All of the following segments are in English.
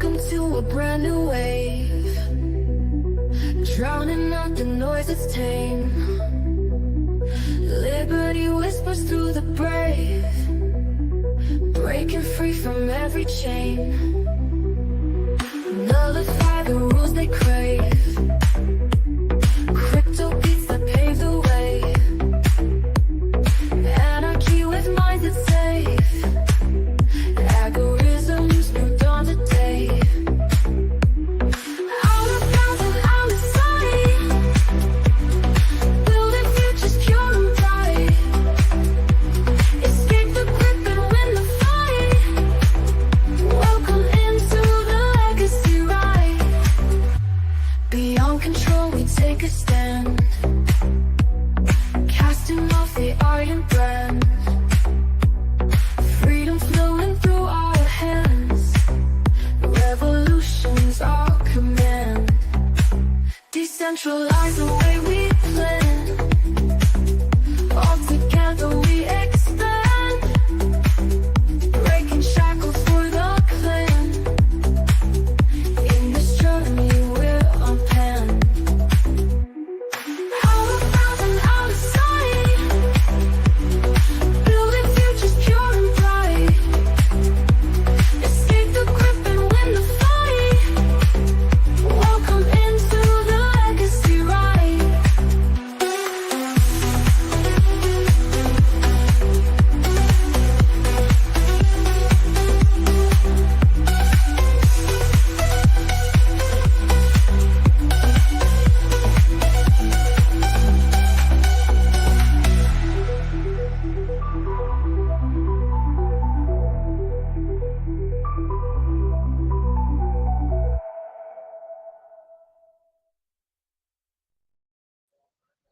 Welcome to a brand new wave, drowning out the noise that's tame. Liberty whispers through the brave, breaking free from every chain. Nullify the rules they crave, crypto beats that pave the way. Anarchy with minds that's safe, algorithms new dawn today. Out of bounds and out of sight, building futures pure and bright. Escape the grip and win the fight. Welcome into the legacy ride. Beyond control we take a stand, casting off the iron brand. Freedom flowing through our hands, revolution's our command. Decentralize the way we plan, all together we expand. Breaking shackles for the clan, in this journey we're unpanned. Out of bounds and out of sight, building futures pure and bright. Escape the grip and win the fight. Welcome into the legacy ride.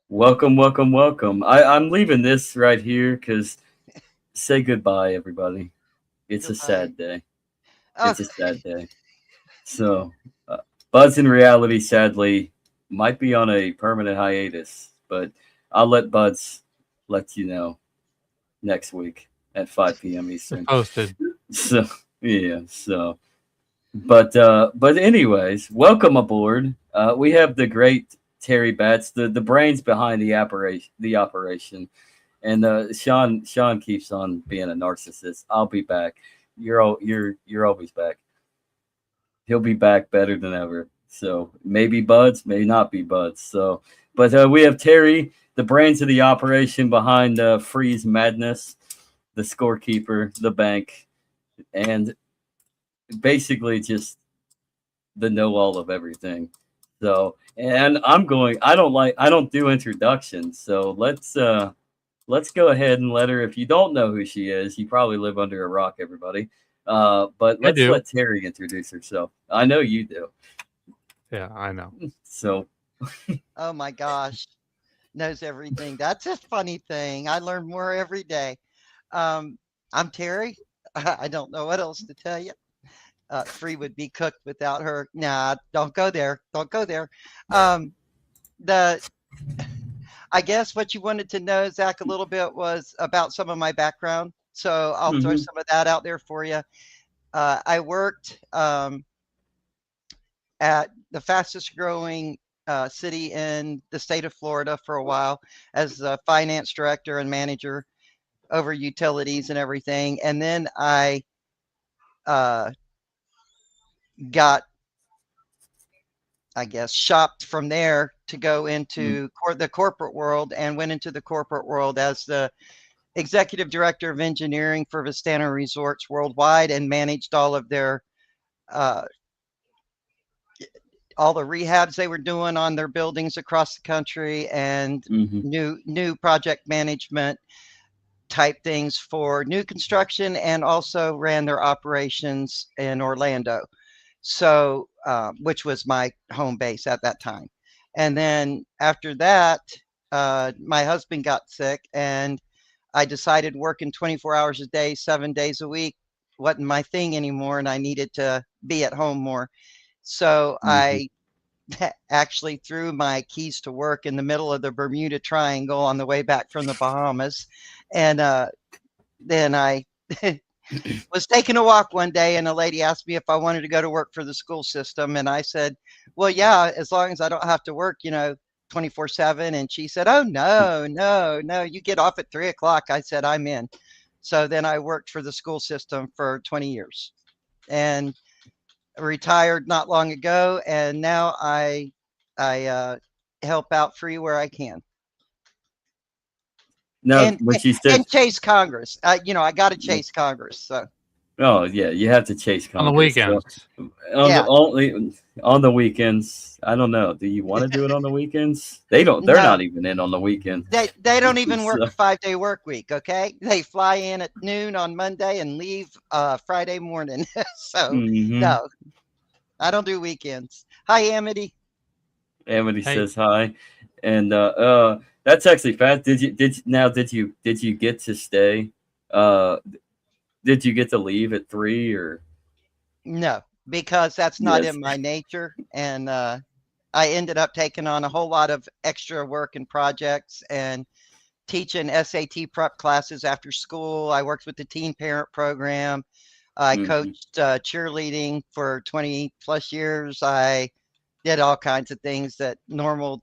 Welcome, welcome, welcome. I'm leaving this right here because say goodbye, everybody. It's a sad day. It's a sad day. So, Buzz in reality, sadly, might be on a permanent hiatus, but I'll let Buzz let you know next week at 5 p.m. Eastern. Posted. So, yeah, so. But anyways, welcome aboard. We have the great Teri Batts, the brains behind the operation, and Sean keeps on being a narcissist. I'll be back. You're always back. He'll be back better than ever. So maybe Buds, may not be Buds. So, but we have Teri, the brains of the operation behind Freeze Madness, the scorekeeper, the bank, and basically just the know-all of everything. So, and I don't do introductions. So let's go ahead and let her. If you don't know who she is, you probably live under a rock, everybody. But let's let Teri introduce herself. I know you do. Yeah, I know. So, oh my gosh, knows everything. That's a funny thing. I learn more every day. I'm Teri. I don't know what else to tell you. Free would be cooked without her. Nah, don't go there. Don't go there. I guess what you wanted to know, Zach, a little bit was about some of my background. So I'll throw some of that out there for you. I worked at the fastest growing city in the state of Florida for a while as a finance director and manager over utilities and everything. And then I got, I guess, shopped from there to go into the corporate world, and went into the corporate world as the executive director of engineering for Vistana Resorts worldwide, and managed all of their all the rehabs they were doing on their buildings across the country, and new project management type things for new construction, and also ran their operations in Orlando. So, which was my home base at that time. And then after that, my husband got sick, and I decided working 24 hours a day, 7 days a week wasn't my thing anymore, and I needed to be at home more. So I actually threw my keys to work in the middle of the Bermuda Triangle on the way back from the Bahamas. And then I Was taking a walk one day and a lady asked me if I wanted to go to work for the school system. And I said, well, yeah, as long as I don't have to work, 24/7. And she said, oh, no, no, no, you get off at 3 o'clock. I said, I'm in. So then I worked for the school system for 20 years and retired not long ago. And now I help out free where I can. No, when she said, And chase Congress. I got to chase Congress. So "Oh yeah, you have to chase On the Congress." So, weekends. on the weekends. I don't know. Do you want to do it on the weekends? They don't. They're no, not even in on the weekends. they don't even work So, a 5-day work week. Okay, they fly in at noon on Monday and leave Friday morning. So mhm. no, I don't do weekends. Hi, Amity. Amity Hey. says hi, and that's actually fast. Did you get to stay? Uh, did you get to leave at 3 or No, because that's not yes? in my nature, and I ended up taking on a whole lot of extra work and projects and teaching SAT prep classes after school. I worked with the teen parent program. I Mhm. coached cheerleading for 20 plus years. I did all kinds of things that normal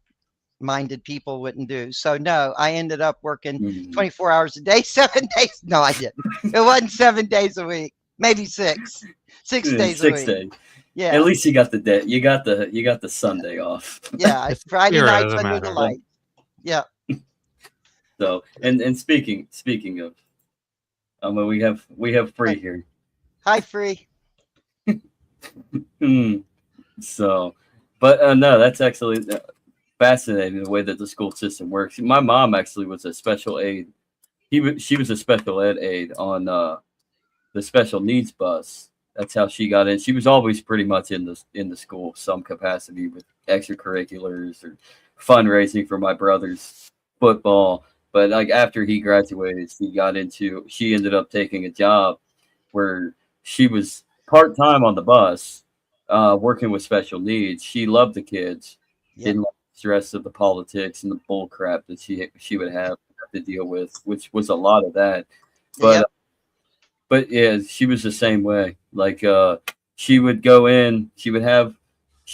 minded people wouldn't do. So no, I ended up working Mhm. 24 hours a day, 7 days. No, I didn't. It wasn't 7 days a week, maybe six, six Yeah, days a 6 days. week. At Yeah. least you got the day. You got the Yeah. Sunday off. Yeah. It's the Friday spirit of nights the under the matter. light. Yeah. So and speaking of, we have free here. Hi, Free. Hmm. So, but no, that's actually fascinating the way that the school system works. My mom actually was a special aid. She was a special ed aide on the special needs bus. That's how she got in. She was always pretty much in the school, some capacity with extracurriculars or fundraising for my brother's football. But like after he graduated, she ended up taking a job where she was part time on the bus, working with special needs. She loved the kids, Yep. didn't like the stress of the politics and the bull crap that she would have to deal with, which was a lot of that. But Yep. but yeah, she was the same way. Like she would go in, she would have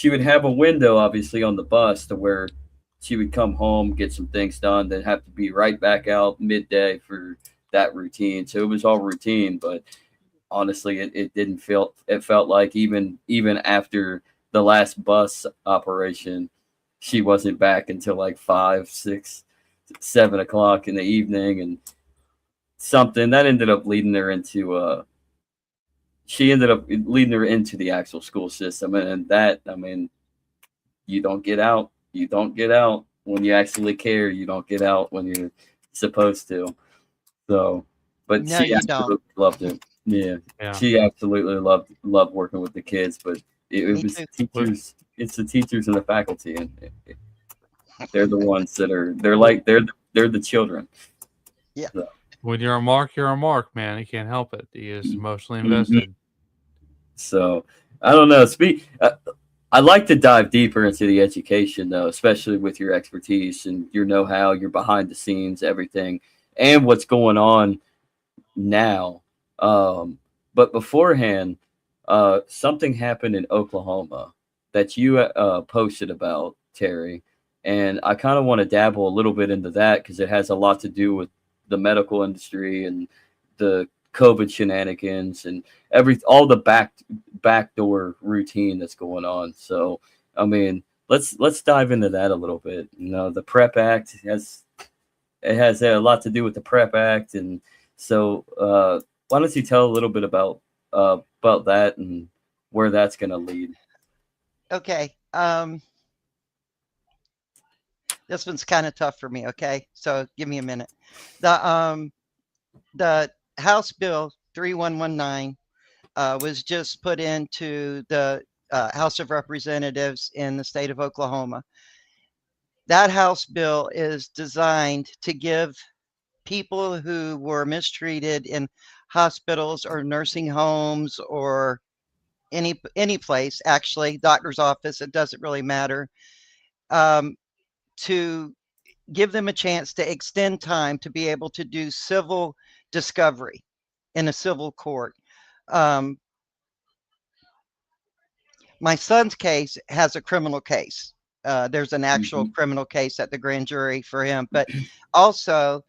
a window obviously on the bus to where she would come home, get some things done, then have to be right back out midday for that routine. So it was all routine, but honestly it didn't feel it felt like even after the last bus operation, she wasn't back until like 5, 6, 7 o'clock in the evening and something that ended up leading her into she ended up leading her into the actual school system, and that I mean you don't get out when you actually care, you don't get out when you're supposed to. So but No, she you don't. absolutely loved it. Yeah, Yeah. she absolutely loved working with the kids, but it Me was too. it's the teachers and the faculty, and they're the ones that are they're the children. Yeah. So, When you're a mark, man. You can't help it. He is emotionally mhm. invested. So I don't know. I'd like to dive deeper into the education, though, especially with your expertise and your know-how, your behind the scenes, everything, and what's going on now. Um, but beforehand, something happened in Oklahoma that you posted about, Terry, and I kind of want to dabble a little bit into that because it has a lot to do with the medical industry and the COVID shenanigans and all the backdoor routine that's going on. So, I mean, let's dive into that a little bit. The Prep Act has a lot to do with the Prep Act, and so why don't you tell a little bit about that and where that's going to lead? Okay. This one's kind of tough for me. Okay. So give me a minute. The House Bill 3119 was just put into the House of Representatives in the state of Oklahoma. That House bill is designed to give people who were mistreated in hospitals or nursing homes or any place, actually, doctor's office, it doesn't really matter, um, to give them a chance to extend time to be able to do civil discovery. in a civil court. Um, my son's case has a criminal case. There's an actual criminal case at the grand jury for him, but also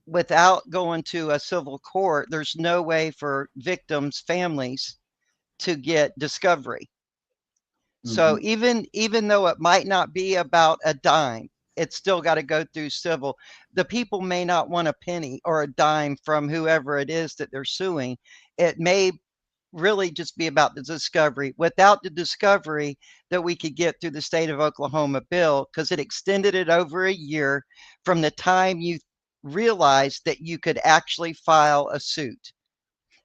without going to a civil court, there's no way for victims' families to get discovery. So even though it might not be about a dime, it's still got to go through civil. The people may not want a penny or a dime from whoever it is that they're suing. It may really just be about the discovery. Without the discovery that we could get through the state of Oklahoma bill, because it extended it over a year from the time you realized that you could actually file a suit.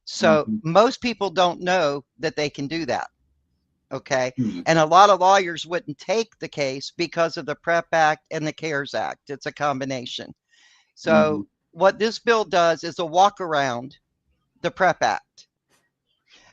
So most people don't know that they can do that. Okay. And a lot of lawyers wouldn't take the case because of the PrEP Act and the CARES Act. It's a combination. So what this bill does is a walk around the PrEP Act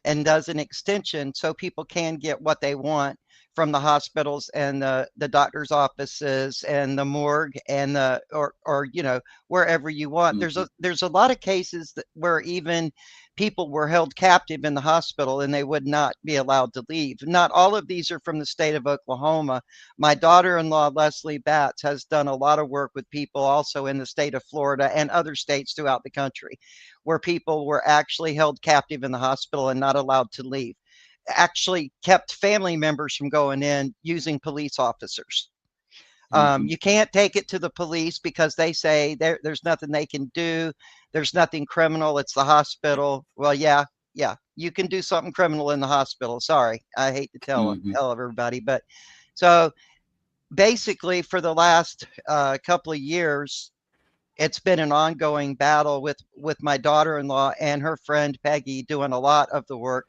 and does an extension so people can get what they want from the hospitals and the doctor's offices and the morgue and the or you know, wherever you want. There's a lot of cases that where even people were held captive in the hospital and they would not be allowed to leave. Not all of these are from the state of Oklahoma. My daughter-in-law, Teri Batts, has done a lot of work with people also in the state of Florida and other states throughout the country where people were actually held captive in the hospital and not allowed to leave. Actually kept family members from going in using police officers. You can't take it to the police because they say there's nothing they can do. There's nothing criminal. It's the hospital. Well, yeah, you can do something criminal in the hospital. Sorry, I hate to tell everybody, but so basically for the last couple of years, it's been an ongoing battle with my daughter-in-law and her friend Peggy doing a lot of the work.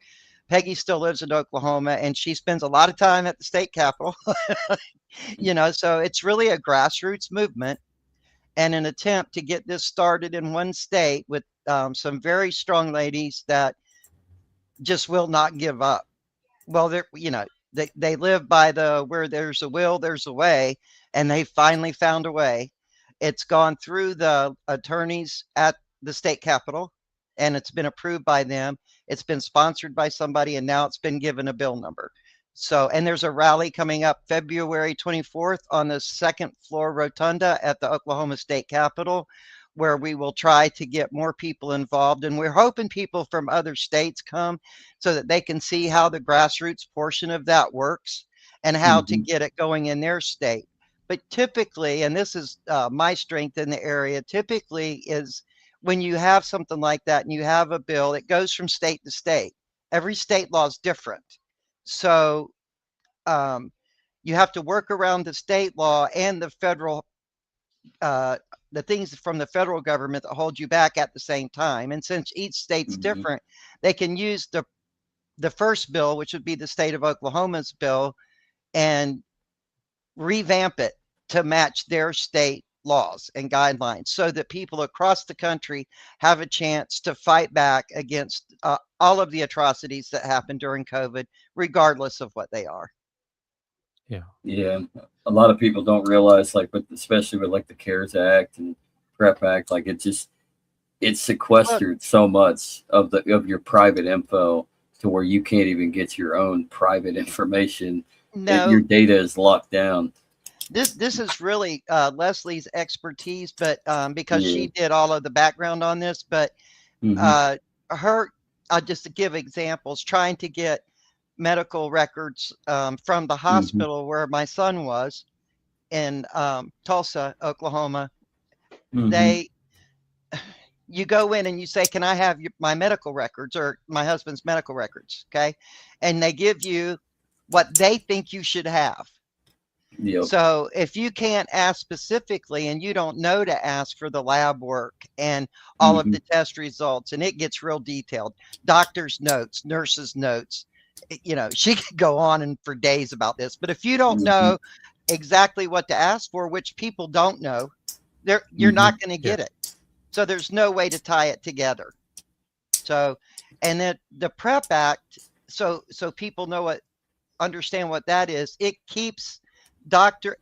Peggy still lives in Oklahoma and she spends a lot of time at the state capitol. You know, so it's really a grassroots movement and an attempt to get this started in one state with some very strong ladies that just will not give up. Well, they're, you know, they live by the where there's a will, there's a way, and they finally found a way. It's gone through the attorneys at the state capitol and it's been approved by them. It's been sponsored by somebody and now it's been given a bill number. So, and there's a rally coming up February 24th on the second floor rotunda at the Oklahoma State Capitol, where we will try to get more people involved. And we're hoping people from other states come so that they can see how the grassroots portion of that works and how to get it going in their state. But typically, and this is my strength in the area, typically is when you have something like that and you have a bill, it goes from state to state. Every state law is different. So you have to work around the state law and the federal, the things from the federal government that hold you back at the same time. And since each state's different, they can use the first bill, which would be the state of Oklahoma's bill, and revamp it to match their state laws and guidelines so that people across the country have a chance to fight back against all of the atrocities that happened during COVID, regardless of what they are. Yeah. A lot of people don't realize, like, especially with like the CARES Act and PrEP Act, like it's sequestered so much of your private info to where you can't even get your own private information. No, your data is locked down. This is really Leslie's expertise, but because she did all of the background on this, but her, just to give examples, trying to get medical records from the hospital where my son was in Tulsa, Oklahoma. You go in and you say, can I have my medical records or my husband's medical records? Okay. And they give you what they think you should have. So if you can't ask specifically and you don't know to ask for the lab work and all of the test results, and it gets real detailed, doctor's notes, nurse's notes, you know, she could go on and for days about this. But if you don't know exactly what to ask for, which people don't know, you're not going to get it. So there's no way to tie it together. So, and then the PrEP Act, so people know understand what that is. It keeps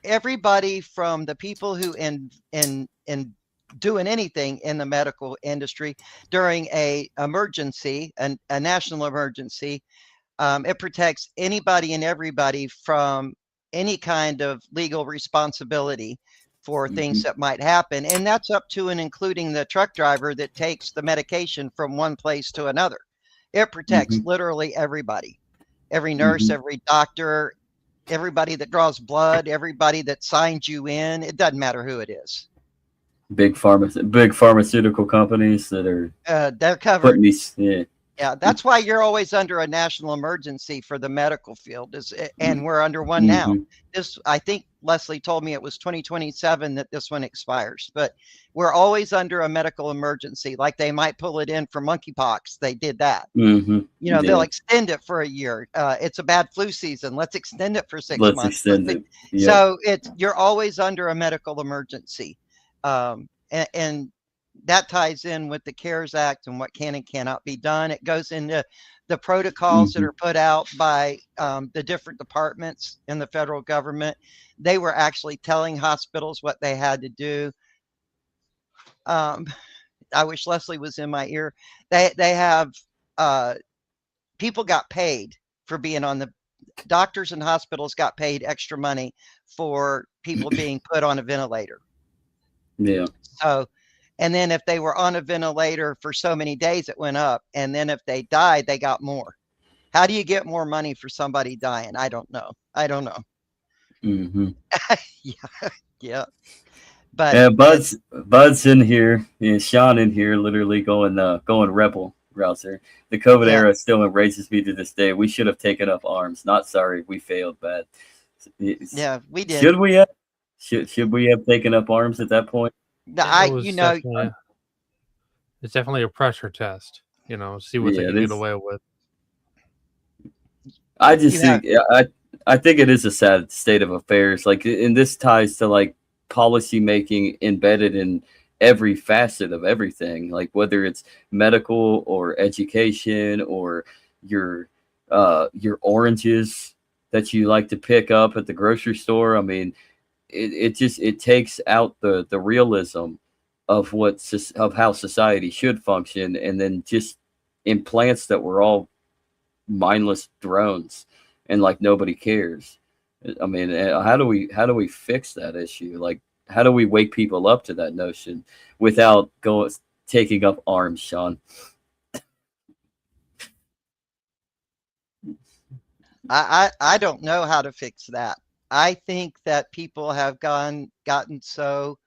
everybody from the people who doing anything in the medical industry during a emergency, a national emergency. It protects anybody and everybody from any kind of legal responsibility for things that might happen. And that's up to and including the truck driver that takes the medication from one place to another. It protects literally everybody, every nurse, every doctor, everybody that draws blood, everybody that signs you in. It doesn't matter who it is. Big pharmaceutical companies that are they're covered. putting these, Yeah, that's why you're always under a national emergency for the medical field, and we're under one now. This, I think Leslie told me it was 2027 that this one expires, but we're always under a medical emergency. Like they might pull it in for monkeypox. They did that. You know, they'll extend it for a year. It's a bad flu season. Let's extend it for 6 months. Let's extend it. Yep. So you're always under a medical emergency. And that ties in with the CARES Act and what can and cannot be done. It goes into the protocols that are put out by the different departments in the federal government. They were actually telling hospitals what they had to do. I wish Leslie was in my ear. They have people got paid for being on the doctors and hospitals got paid extra money for people being put on a ventilator. Yeah. So, and then if they were on a ventilator for so many days, it went up. And then if they died, they got more. How do you get more money for somebody dying? I don't know. Yeah. But yeah, Bud's in here. Yeah, Sean in here, literally going rebel rouser. The COVID era still enrages me to this day. We should have taken up arms. Not sorry, we failed bad. Yeah, we did. Should we have? Should we have taken up arms at that point? No, it's definitely a pressure test. You know, see what they can get away with. I just think I think it is a sad state of affairs. Like, and this ties to like policy making embedded in every facet of everything. Like whether it's medical or education or your oranges that you like to pick up at the grocery store. I mean, it takes out the realism of how society should function, and then just implants that we're all mindless drones and like nobody cares. I mean, how do we fix that issue? Like, how do we wake people up to that notion without taking up arms, Sean? I don't know how to fix that. I think that people have gotten so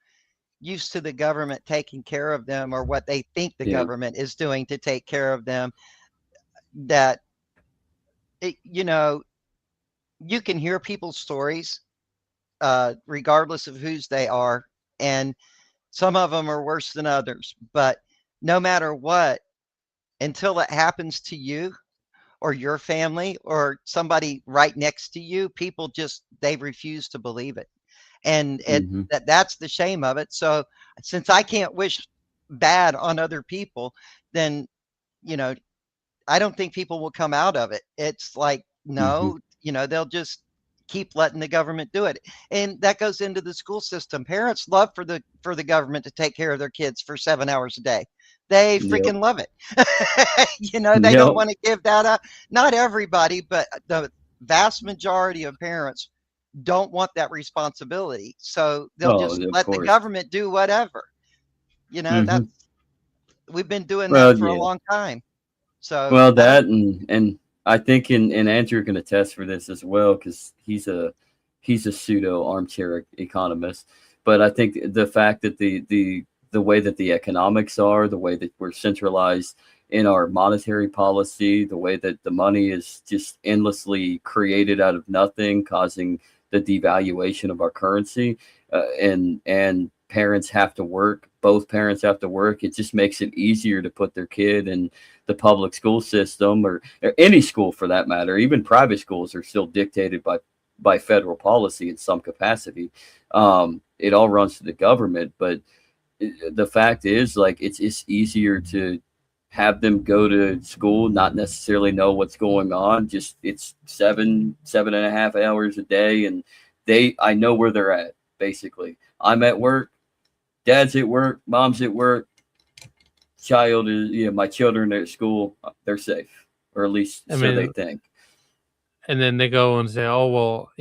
used to the government taking care of them, or what they think the government is doing to take care of them, that you know, you can hear people's stories regardless of whose they are, and some of them are worse than others, but no matter what, until it happens to you or your family or somebody right next to you, people they refuse to believe it. And that's the shame of it. So since I can't wish bad on other people, then, you know, I don't think people will come out of it. It's like, no, you know, they'll just keep letting the government do it. And that goes into the school system. Parents love for the government to take care of their kids for 7 hours a day. They freaking love it. You know, they don't want to give that up. Not everybody, but the vast majority of parents don't want that responsibility. So they'll just let the government do whatever. You know, we've been doing that for a long time. So that and I think and Andrew can attest for this as well, because he's a pseudo armchair economist. But I think the fact that the way that the economics are, the way that we're centralized in our monetary policy, the way that the money is just endlessly created out of nothing, causing the devaluation of our currency, and parents have to work. Both parents have to work. It just makes it easier to put their kid in the public school system, or any school for that matter. Even private schools are still dictated by federal policy in some capacity. It all runs to the government, but the fact is, like, it's easier to have them go to school, not necessarily know what's going on. Just it's 7.5 hours a day, and I know where they're at. Basically, I'm at work. Dad's at work, mom's at work, child is, my children are at school, they're safe, or at least I so they mean, think. and then they go and say, "Oh well,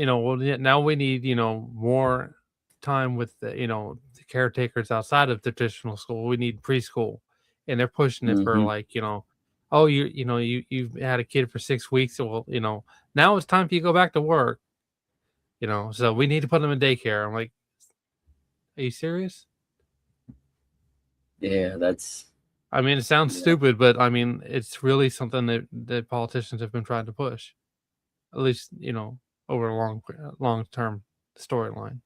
now we need more time with the caretakers outside of traditional school. We need preschool," and they're pushing it for Hmm. like oh you've had a kid for 6 weeks, so well now it's time for you to go back to work. So we need to put them in daycare. I'm like, are you serious? Yeah, that's I mean, it sounds yeah. stupid, but I mean, it's really something that politicians have been trying to push, at least over a long term storyline.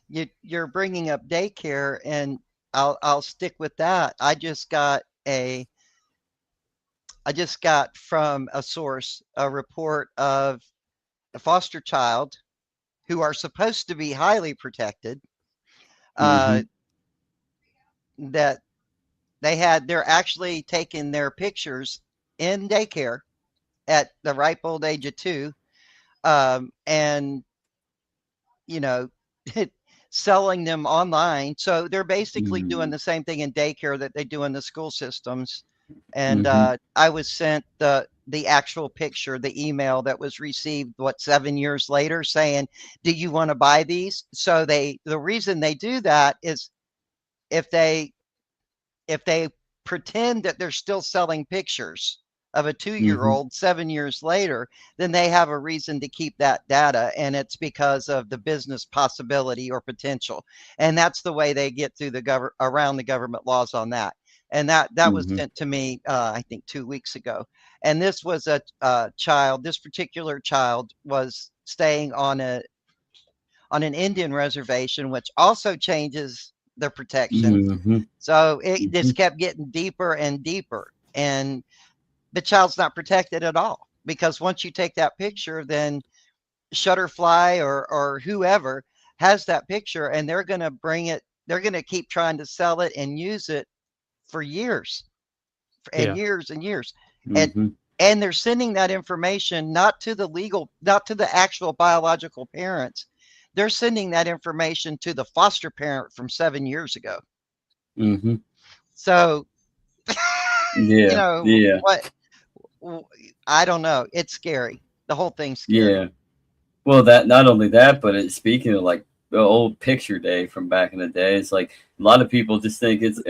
You're bringing up daycare, and I'll stick with that. I just got from a source a report of a foster child who are supposed to be highly protected. Hmm. That they're actually taking their pictures in daycare at the ripe old age of 2, and you know selling them online. So they're basically doing the same thing in daycare that they do in the school systems. And Hmm. I was sent the actual picture, the email that was received 7 years later, saying, "Do you want to buy these?" So the reason they do that is if they pretend that they're still selling pictures of a 2-year Hmm. old 7 years later, then they have a reason to keep that data. And it's because of the business possibility or potential. And that's the way they get through around the government laws on that. And that was Hmm. sent to me, I think 2 weeks ago. And this was a child, this particular child was staying on an Indian reservation, which also changes the protection. Hmm. So it Hmm. just kept getting deeper and deeper. And the child's not protected at all, because once you take that picture, then Shutterfly or whoever has that picture, and they're going to bring it, they're going to keep trying to sell it and use it for years and Yeah. years and years. And Hmm. and they're sending that information not to the actual biological parents. They're sending that information to the foster parent from 7 years ago. Hmm. So, Yeah, yeah, what, I don't know. It's scary. The whole thing's scary. yeah. Well, that not only that, but speaking of like the old picture day from back in the day, it's like a lot of people just think this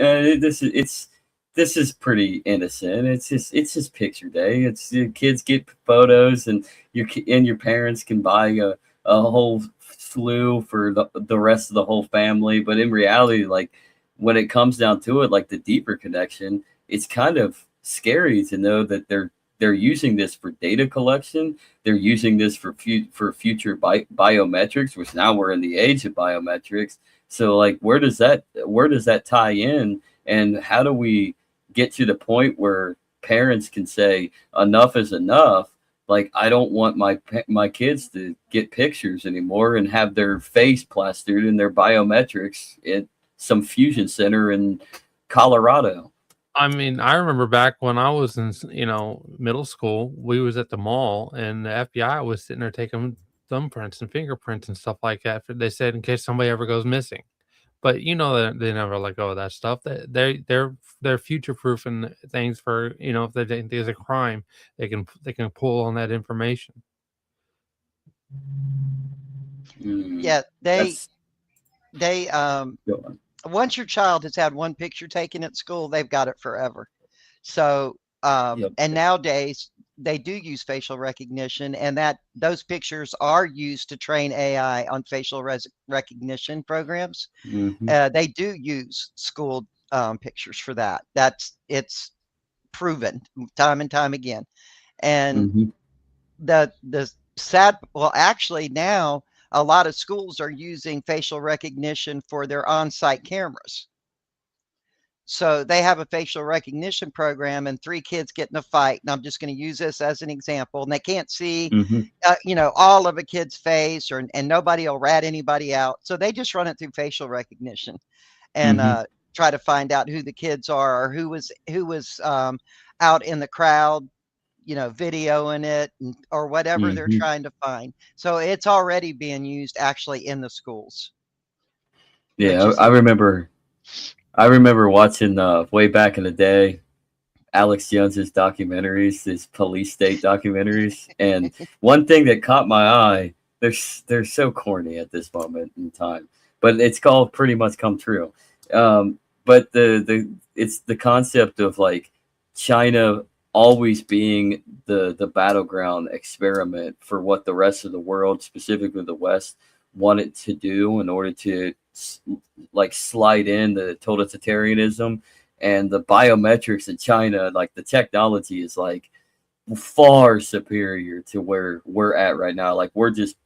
is pretty innocent. It's just picture day. It's kids get photos, and your parents can buy a whole slew for the rest of the whole family. But in reality, like when it comes down to it, like the deeper connection, it's kind of scary to know that they're using this for data collection. They're using this for future biometrics, which now we're in the age of biometrics. So like, where does that tie in, and how do we get to the point where parents can say enough is enough? Like, I don't want my kids to get pictures anymore and have their face plastered in their biometrics at some fusion center in Colorado. I mean, I remember back when I was in, middle school, we was at the mall and the FBI was sitting there taking thumbprints and fingerprints and stuff like that. They said in case somebody ever goes missing. But that they never let go of that stuff. They're future proofing things for if they think there's a crime, they can pull on that information. Mm, Yeah, they that's they good. once your child has had one picture taken at school, they've got it forever. So, Yep. and nowadays they do use facial recognition, and that those pictures are used to train AI on facial recognition programs. Hmm. They do use school pictures for that. It's proven time and time again. And Hmm. the sad, well, actually now a lot of schools are using facial recognition for their on-site cameras. So they have a facial recognition program, and 3 kids get in a fight. And I'm just going to use this as an example. And they can't see, Hmm. all of a kid's face, and nobody will rat anybody out. So they just run it through facial recognition and Hmm. try to find out who the kids are, or who was out in the crowd, videoing it, or whatever they're Hmm. trying to find. So it's already being used actually in the schools. Yeah, which is I remember watching way back in the day Alex Jones's documentaries, his police state documentaries, and one thing that caught my eye, they're so corny at this moment in time, but it's called pretty much come true. But the it's the concept of like China always being the battleground experiment for what the rest of the world, specifically the West, wanted to do in order to like slide in the totalitarianism and the biometrics in China. Like the technology is like far superior to where we're at right now. Like we're just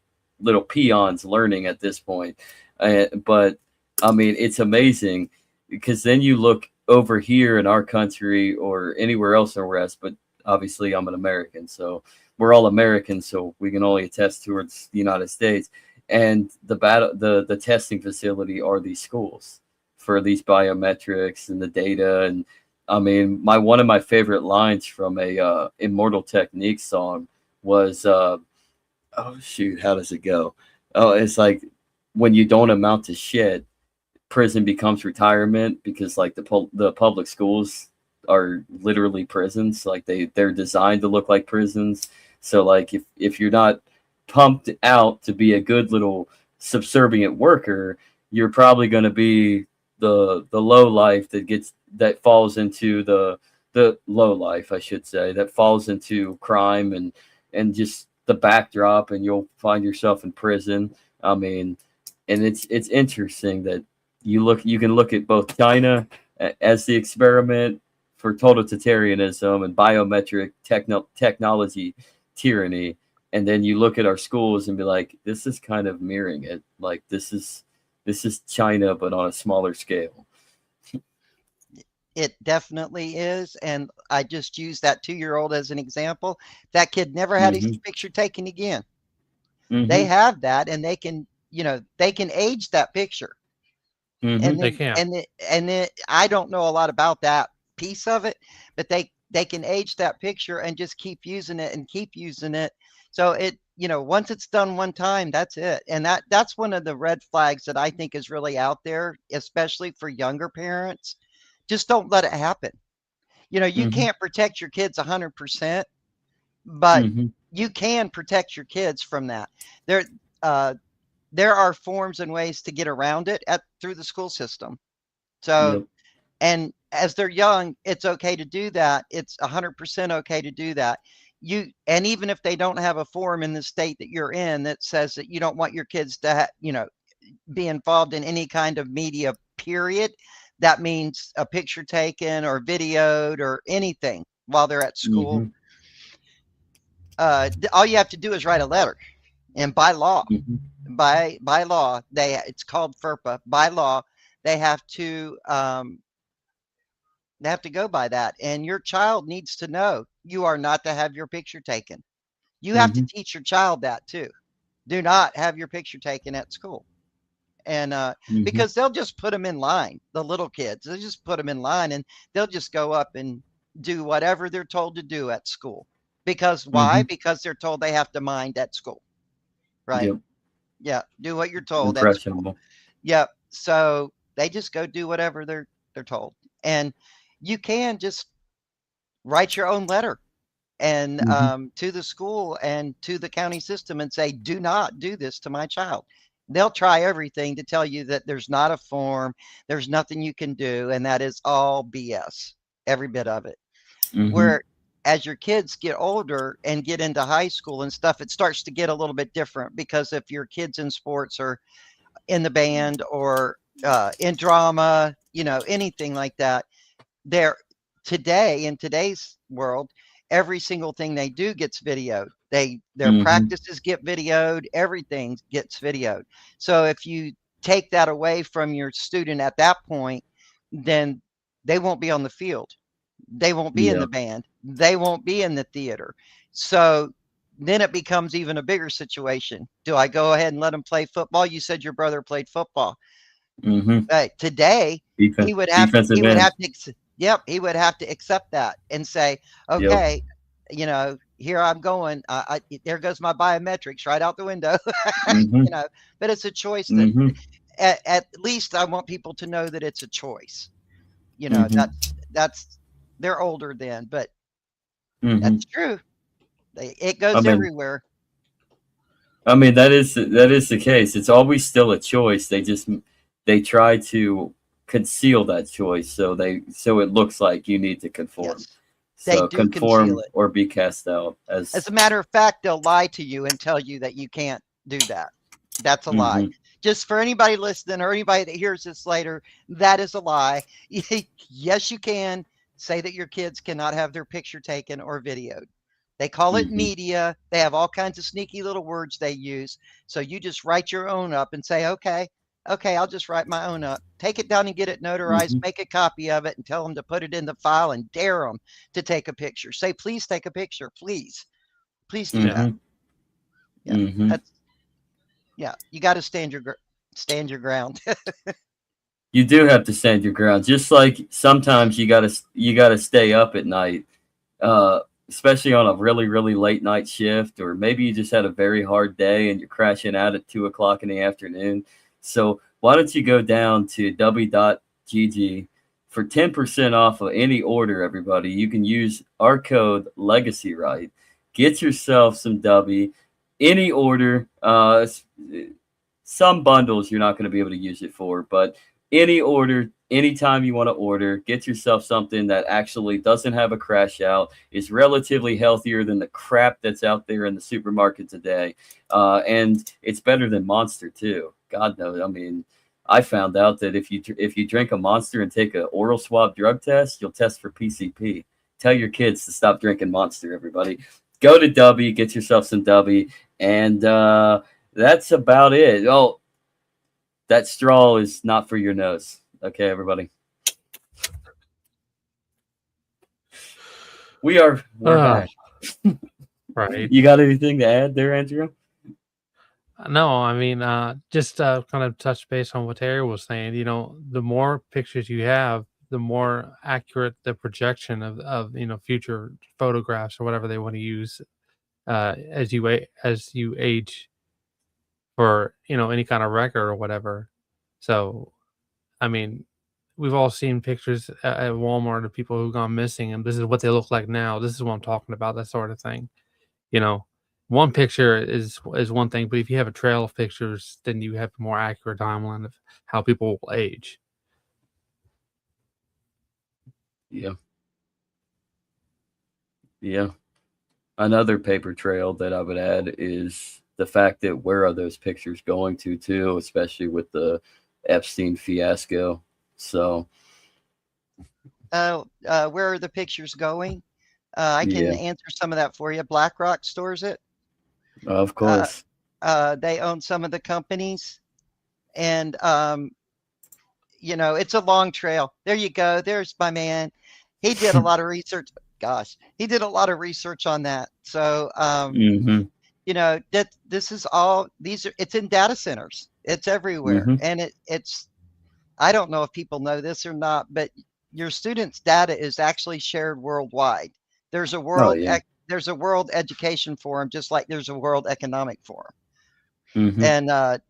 little peons learning at this point. But I mean, it's amazing because then you look over here in our country or anywhere else in the West, but obviously I'm an American, so we're all Americans, so we can only attest towards the United States. And the testing facility are these schools for these biometrics and the data. And I mean, one of my favorite lines from a Immortal Technique song was oh shoot, how does it go? Oh, it's like when you don't amount to shit, prison becomes retirement, because like the public schools are literally prisons. Like they're designed to look like prisons. So like if you're not pumped out to be a good little subservient worker, you're probably going to be the low life that falls into the low life, I should say, that falls into crime and just the backdrop, and you'll find yourself in prison. I mean, and it's interesting that you can look at both China as the experiment for totalitarianism and biometric technology tyranny, and then you look at our schools and be like, this is kind of mirroring it. Like this is China, but on a smaller scale. It definitely is. And I just used that 2-year-old as an example. That kid never had his picture taken again. They have that, and they can, they can age that picture. And then, They can. and then I don't know a lot about that piece of it, but they can age that picture and just keep using it and keep using it. So once it's done one time, that's it. And that's one of the red flags that I think is really out there, especially for younger parents. Just don't let it happen. You can't protect your kids 100%, but you can protect your kids from that. There are forms and ways to get around it through the school system. So, and as they're young, it's okay to do that. It's 100% okay to do that. And even if they don't have a form in the state that you're in that says that you don't want your kids to, be involved in any kind of media, period, that means a picture taken or videoed or anything while they're at school. All you have to do is write a letter, and by law, by law, it's called FERPA. By law, they have to go by that. And your child needs to know you are not to have your picture taken. You have to teach your child that too. Do not have your picture taken at school. And because they'll just put them in line, the little kids, they just put them in line, and they'll just go up and do whatever they're told to do at school. Because why? Because they're told they have to mind at school. Right. Yeah. Do what you're told at school. Yep. So they just go do whatever they're told. And you can just write your own letter and to the school and to the county system and say, do not do this to my child. They'll try everything to tell you that there's not a form, there's nothing you can do, and that is all BS, every bit of it. Where as your kids get older and get into high school and stuff, it starts to get a little bit different, because if your kids in sports or in the band or in drama, anything like that, in today's world, every single thing they do gets videoed. Their practices get videoed, everything gets videoed. So if you take that away from your student at that point, then they won't be on the field. They won't be in the band. They won't be in the theater. So then it becomes even a bigger situation. Do I go ahead and let them play football? You said your brother played football. Today, he would have to accept that and say, okay, here I'm going. There goes my biometrics right out the window. But it's a choice that, at least I want people to know that it's a choice. You know, Mm-hmm. that's they're older then, but Mm-hmm. that's true. It I goes mean, everywhere. that is the case. It's always still a choice. They try to conceal that choice, so it looks like you need to conform. Yes, they So do conceal conform it. or be cast out As as. a matter of fact, they'll lie to you and tell you that you can't do that. That's a lie. Mm-hmm. Just for anybody listening or anybody that hears this later, that is a lie. Yes, you can say that your kids cannot have their picture taken or videoed. They call it Mm-hmm. media. They have all kinds of sneaky little words they use. So you just write your own up and say, okay, I'll just write my own up. Take it down and get it notarized, Mm-hmm. make a copy of it and tell them to put it in the file and dare them to take a picture. Say, please take a picture. Please do that. Mm-hmm. Yeah. Mm-hmm. That's, yeah. You got to stand your ground. You do have to stand your ground. Just like sometimes you gotta stay up at night, uh, especially on a really really late night shift, or maybe you just had a very hard day and you're crashing out at 2 o'clock in the afternoon. So why don't you go down to w.gg for 10% off of any order? Everybody, you can use our code Legacy Right. Get yourself some W. Any order. Some bundles you're not going to be able to use it for, but any order, anytime you want to order, get yourself something that actually doesn't have a crash out, is relatively healthier than the crap that's out there in the supermarket today, and it's better than Monster too. God knows. I mean, I found out that if you drink a Monster and take an oral swab drug test, you'll test for PCP. Tell your kids to stop drinking Monster. Everybody, go to W, get yourself some W, and that's about it. Oh, that straw is not for your nose. Okay, everybody. We're Ah, back. right. You got anything to add there, Andrew? No, I mean, just kind of touch base on what Terry was saying. You know, the more pictures you have, the more accurate the projection of future photographs or whatever they want to use as you age for any kind of record or whatever. So, I mean, we've all seen pictures at Walmart of people who've gone missing, and this is what they look like now. This is what I'm talking about. That sort of thing. You know, one picture is one thing, but if you have a trail of pictures, then you have a more accurate timeline of how people will age. Yeah. Yeah. Another paper trail that I would add is the fact that where are those pictures going to too, especially with the Epstein fiasco. So Where are the pictures going? I can yeah, answer some of that for you. BlackRock stores it. of Uh, course. they own some of the companies, and it's a long trail. There you go. There's my man. He did a lot of research. Gosh, he did a lot of research on that. So, Mm-hmm. that this is all it's in data centers. It's everywhere, Mm-hmm. and it's. I don't know if people know this or not, but your students' data is actually shared worldwide. There's a Oh world yeah. there's a World Education Forum, just like there's a World Economic Forum, Mm-hmm. and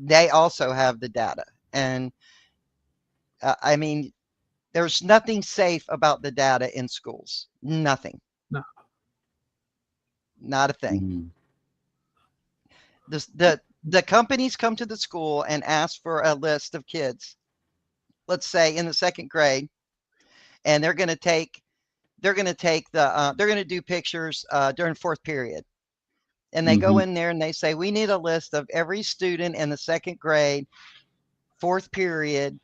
they also have the data. And I mean, there's nothing safe about the data in schools. Nothing, No. not a thing. Mm-hmm. The companies come to the school and ask for a list of kids, let's say in the second grade, and they're going to do pictures during fourth period. And they go Mm-hmm. in there and they say, we need a list of every student in the second grade, fourth period,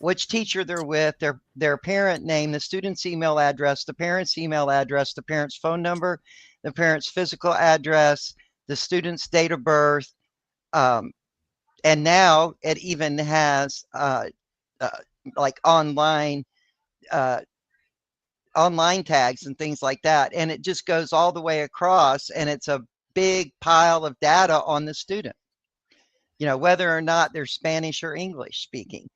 which teacher they're with, their parent name, the student's email address, the parent's email address, the parent's phone number, the parent's physical address, the student's date of birth. And now it even has uh, like uh, online tags and things like that. And it just goes all the way across, and it's a big pile of data on the student, whether or not they're Spanish or English speaking,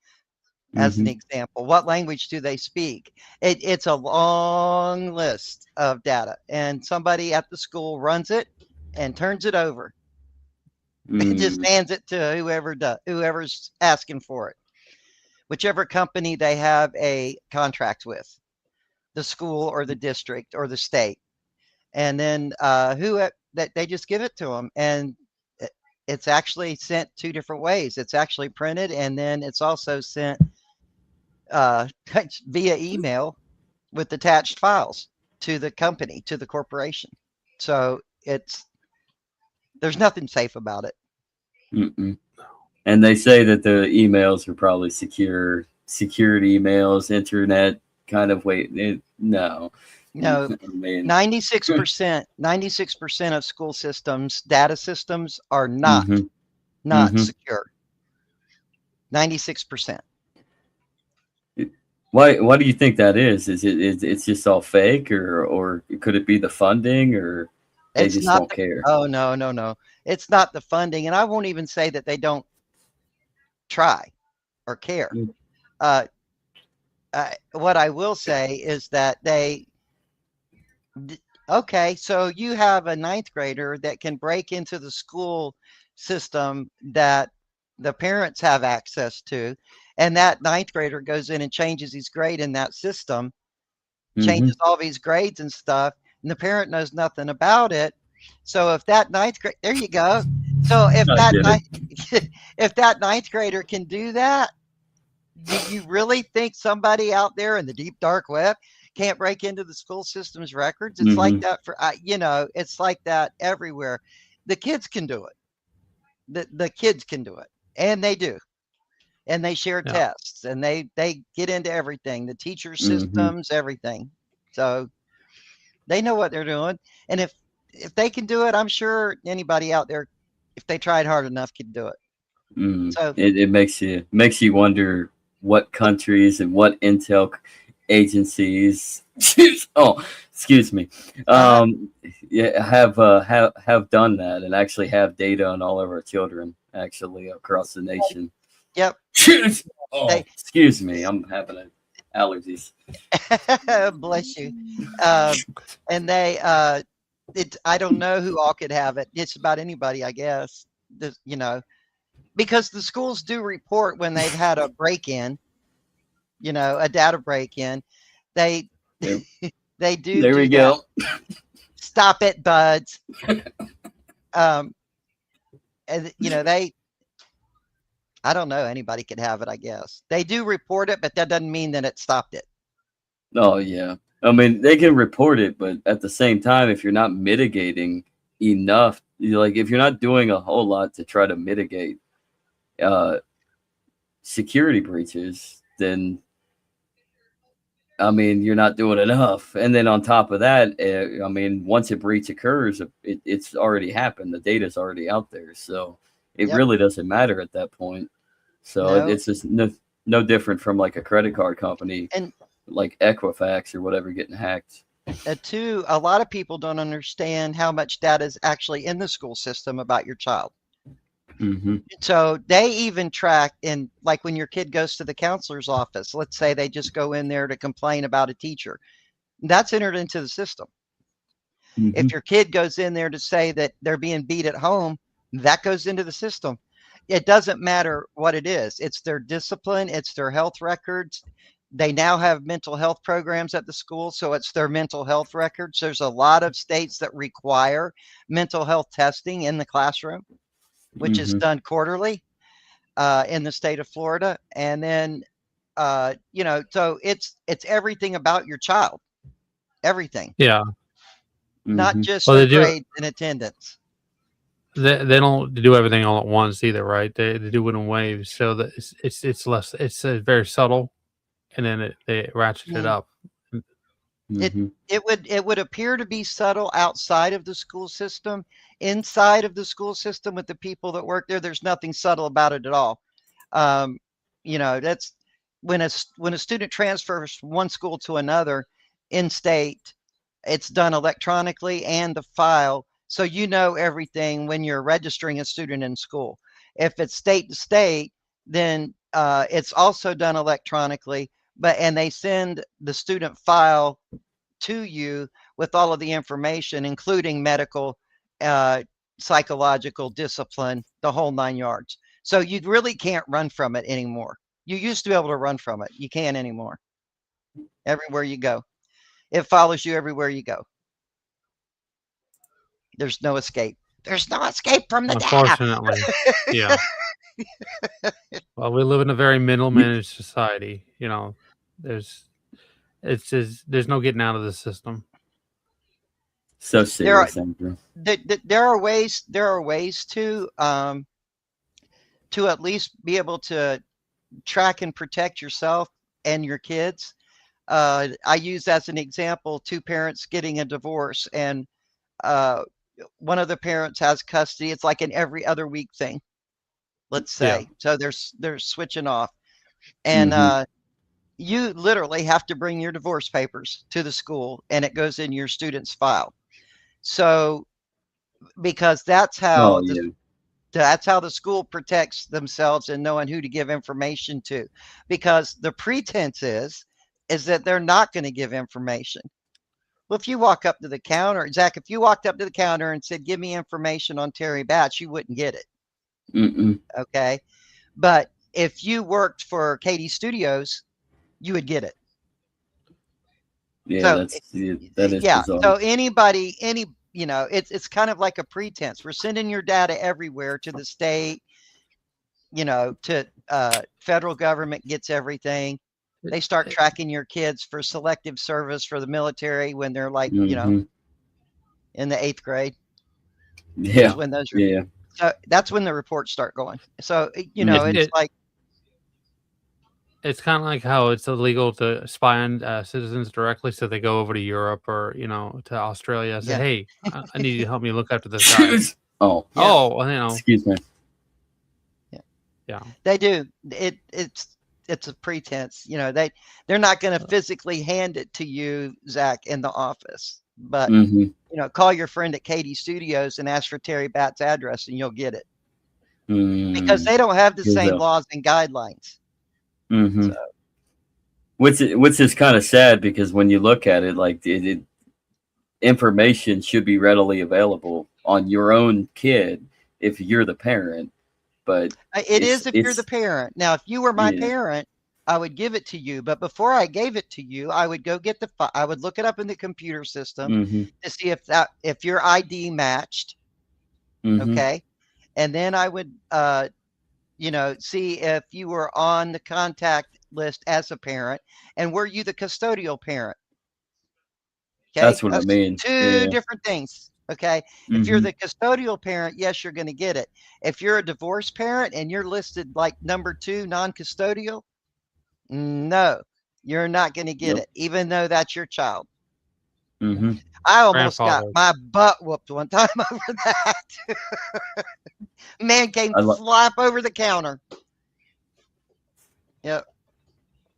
as an Mm-hmm. example. What language do they speak? It's a long list of data, and somebody at the school runs it and turns it over. It just Mm. hands it to whoever's asking for it, whichever company they have a contract with, the school or the district or the state. And then that they just give it to them, and it's actually sent two different ways. It's actually printed, and then it's also sent via email with attached files to the company, to the corporation. So there's nothing safe about it. Mm-mm. And they say that the emails are probably secured emails, internet kind of no. No, I mean, 96% of school systems, data systems are mm-hmm, not mm-hmm. secure. 96%. Why do you think that is? It's just all fake, or could it be the funding, or they It's just not don't the care? Oh, no, no, no. It's not the funding, and I won't even say that they don't try or care. Mm. What I will say is that okay, so you have a ninth grader that can break into the school system that the parents have access to, and that ninth grader goes in and changes his grade in that system, Mm-hmm. changes all these grades and stuff, and the parent knows nothing about it. So if that ninth grade, there you go. So if I that get it. if that ninth grader can do that, do you really think somebody out there in the deep dark web can't break into the school system's records? It's like Mm-hmm. that for it's like that everywhere. The kids can do it. The kids can do it, and they do. And they share Yeah. tests, and they get into everything, the teacher Mm-hmm. systems, everything. So they know what they're doing. And if they can do it, I'm sure anybody out there, if they tried hard enough, could do it. Mm. So It makes you wonder what countries and what intel agencies oh, excuse me, uh, yeah, have done that and actually have data on all of our children actually across the nation. yep, Oh, they excuse me, I'm having allergies. bless you. And I don't know who all could have it. It's about anybody, I guess. Because the schools do report when they've had a break-in, a data break-in. They There, they do there we do that. go. Stop it, buds. Um, and I don't know, anybody could have it, I guess. They do report it, but that doesn't mean that it stopped it. Oh yeah. I mean, they can report it, but at the same time, if you're not mitigating enough, like if you're not doing a whole lot to try to mitigate uh, security breaches, then I mean, you're not doing enough. And then on top of that, I mean, once a breach occurs, it's already happened. The data's already out there, so it Yep. really doesn't matter at that point. So No. it's just no different from like a credit card company And like Equifax or whatever getting hacked. two, a lot of people don't understand how much data is actually in the school system about your child. Mm-hmm. So they even track in, like when your kid goes to the counselor's office, let's say they just go in there to complain about a teacher, that's entered into the system. Mm-hmm. If your kid goes in there to say that they're being beat at home, that goes into the system. It doesn't matter what it is. It's their discipline. It's their health records. They now have mental health programs at the school, so it's their mental health records. There's a lot of states that require mental health testing in the classroom, which is Mm-hmm. done quarterly in the state of Florida. And then, so it's everything about your child, everything, Yeah. not Mm-hmm. just Well, their they do. grades and attendance. They don't do everything all at once either, right? They do it in waves, so that it's less. It's very subtle, and then they ratchet it Mm. up. It Mm-hmm. it would appear to be subtle outside of the school system. Inside of the school system with the people that work there, there's nothing subtle about it at all. Um, that's when a student transfers from one school to another in state, it's done electronically and the file, so you know everything when you're registering a student in school. If it's state to state, then it's also done electronically, and they send the student file to you with all of the information, including medical, uh, psychological discipline, the whole 9 yards. So you really can't run from it anymore. You used to be able to run from it. You can't anymore. Everywhere you go, it follows you everywhere you go. There's no escape. There's no escape from the data. Unfortunately, yeah. Well, we live in a very middle-managed society. You know, there's no getting out of the system. So serious, Andrew. There are ways to at least be able to track and protect yourself and your kids. I use as an example 2 parents getting a divorce, and one of the parents has custody. It's like an every other week thing, let's say. So they're switching off, and you literally have to bring your divorce papers to the school, and it goes in your student's file. So because that's how the school protects themselves and knowing who to give information to, because the pretense is that they're not going to give information. Well, if you walk up to the counter, Zach, if you walked up to the counter and said, give me information on Teri Batts, you wouldn't get it. Okay. But if you worked for Katie Studios, you would get it. Yeah, so, that is bizarre. So it's kind of like a pretense. We're sending your data everywhere, to the state, to federal government gets everything. They start tracking your kids for selective service for the military when they're like, in the 8th grade. Yeah. When those so that's when the reports start going. So, it's kind of like how it's illegal to spy on citizens directly. So they go over to Europe or, to Australia and say, hey, I need you to help me look after this guy. Excuse me. Yeah. They do. It's a pretense. They're not going to physically hand it to you, Zach, in the office, but call your friend at Katie Studios and ask for Teri Batts' address and you'll get it, because they don't have the same laws and guidelines. So. Which is kind of sad, because when you look at it, like information should be readily available on your own kid if you're the parent. But it is if you're the parent. Now, if you were my parent, I would give it to you. But before I gave it to you, I would go get I would look it up in the computer system to see if your ID matched. Okay. And then I would, see if you were on the contact list as a parent, and were you the custodial parent? Okay. That's what I mean. Two different things. Okay. If you're the custodial parent, yes, you're going to get it. If you're a divorced parent and you're listed like number 2, non-custodial, no, you're not going to get it, even though that's your child. I almost got my butt whooped one time over that. Man came slap over the counter. Yep.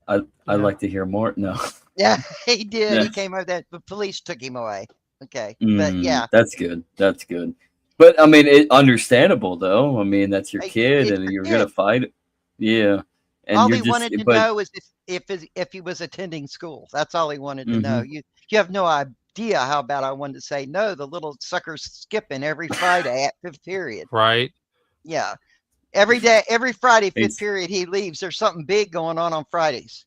I'd like to hear more. No. Yeah, he did. Yeah. He came over there. The police took him away. Okay. But yeah. That's good. That's good. But I mean, understandable though. I mean, that's your kid, and you're going to fight it. Yeah. And all he wanted to know was if he was attending school. That's all he wanted to know. You have no idea how bad I wanted to say, no, the little sucker's skipping every Friday at 5th period. Right. Yeah. Every day, every Friday, 5th period, he leaves. There's something big going on Fridays.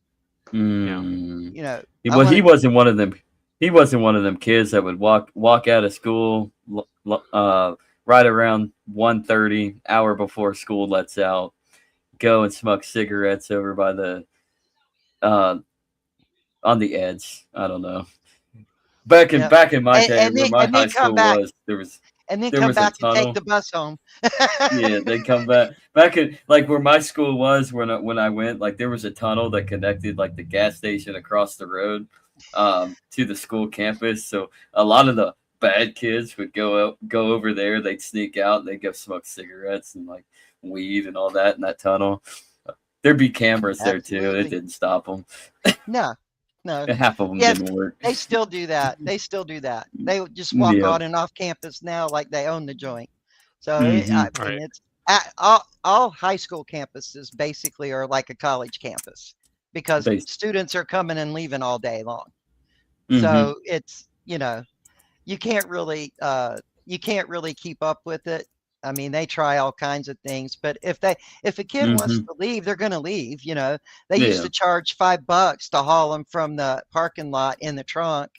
Well, he wasn't one of them. He wasn't one of them kids that would walk out of school right around 1:30, hour before school lets out, go and smoke cigarettes over by the on the edge. I don't know. Back in my day, where my high school was, there was. And then come back and take the bus home. Yeah, they come back in, like where my school was when I went. Like there was a tunnel that connected like the gas station across the road to the school campus. So a lot of the bad kids would go over there. They'd sneak out and they'd go smoke cigarettes and like weed and all that in that tunnel. There'd be cameras there too. It didn't stop them. No. Half of them didn't work. They still do that. They just walk on and off campus now like they own the joint. So it's all high school campuses basically are like a college campus, because students are coming and leaving all day long. So it's, you can't really you can't really keep up with it. I mean, they try all kinds of things, but if a kid wants to leave, they're going to leave. You know, they used Yeah. to charge $5 to haul them from the parking lot in the trunk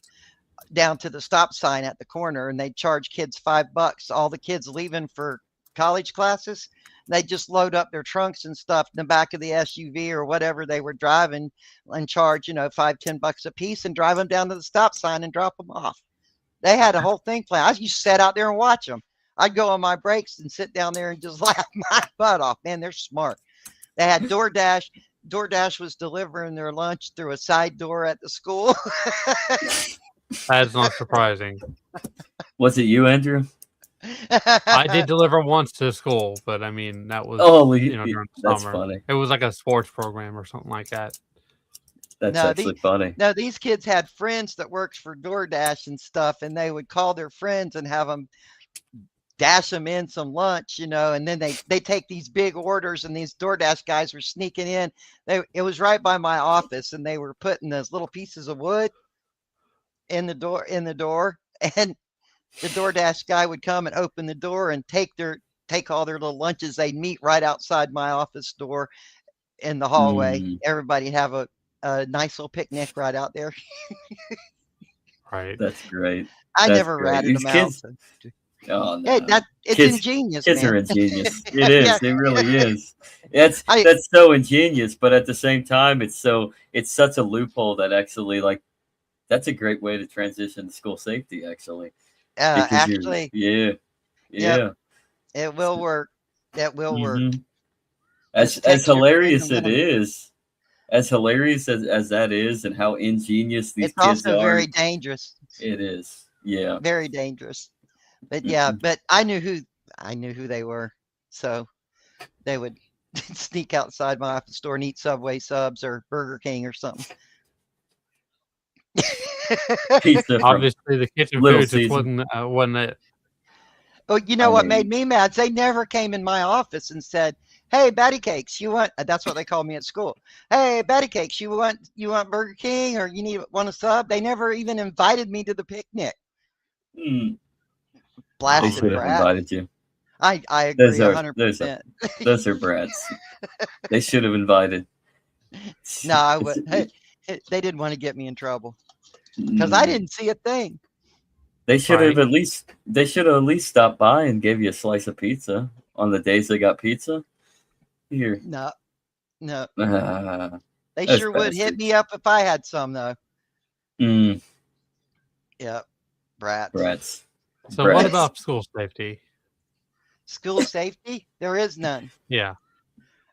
down to the stop sign at the corner, and they'd charge kids $5. All the kids leaving for college classes, they just load up their trunks and stuff in the back of the SUV or whatever they were driving, and charge, you know, $5-10 a piece, and drive them down to the stop sign and drop them off. They had a whole thing planned. I used to sit out there and watch them. I'd go on my breaks and sit down there and just laugh my butt off. Man, they're smart. They had DoorDash. DoorDash was delivering their lunch through a side door at the school. That's not surprising. Was it you, Andrew? I did deliver once to school, but I mean that was during the that's summer. funny. It was like a sports program or something like that. That's actually funny. No, these kids had friends that worked for DoorDash and stuff, and they would call their friends and have them dash them in some lunch, you know, and then they take these big orders, and these DoorDash guys were sneaking in. It was right by my office, and they were putting those little pieces of wood in the door, and the DoorDash guy would come and open the door and take all their little lunches. They'd meet right outside my office door in the hallway. Everybody have a nice little picnic right out there. Right. That's great. I never ratted them out. Oh, no. Hey, it's ingenious. Kids man. are ingenious. It is. Yeah. It really is. That's so ingenious, but at the same time, it's such a loophole that actually, like, that's a great way to transition to school safety. Actually, actually, yeah, it will work. It will work. As hilarious it is, as hilarious as that is, and how ingenious these kids are. It's also very dangerous. It is. Yeah. Very dangerous. But yeah, but I knew who they were. So they would sneak outside my office door and eat Subway subs or Burger King or something. Pizza. Obviously, the kitchen food just wasn't it. Oh, you know what made me mad? They never came in my office and said, "Hey, Batty Cakes, you want?" That's what they called me at school. "Hey, Batty Cakes, you want Burger King, or you want a sub?" They never even invited me to the picnic. Blasted They should have brat. invited you. I agree 100%. Those are brats. They should have invited. No, I would. They didn't want to get me in trouble because I didn't see a thing. They should have at least stopped by and gave you a slice of pizza on the days they got pizza. Here. No. They Those sure would hit me up if I had some though. Yep. Brats. So what about school safety? School safety? There is none. Yeah.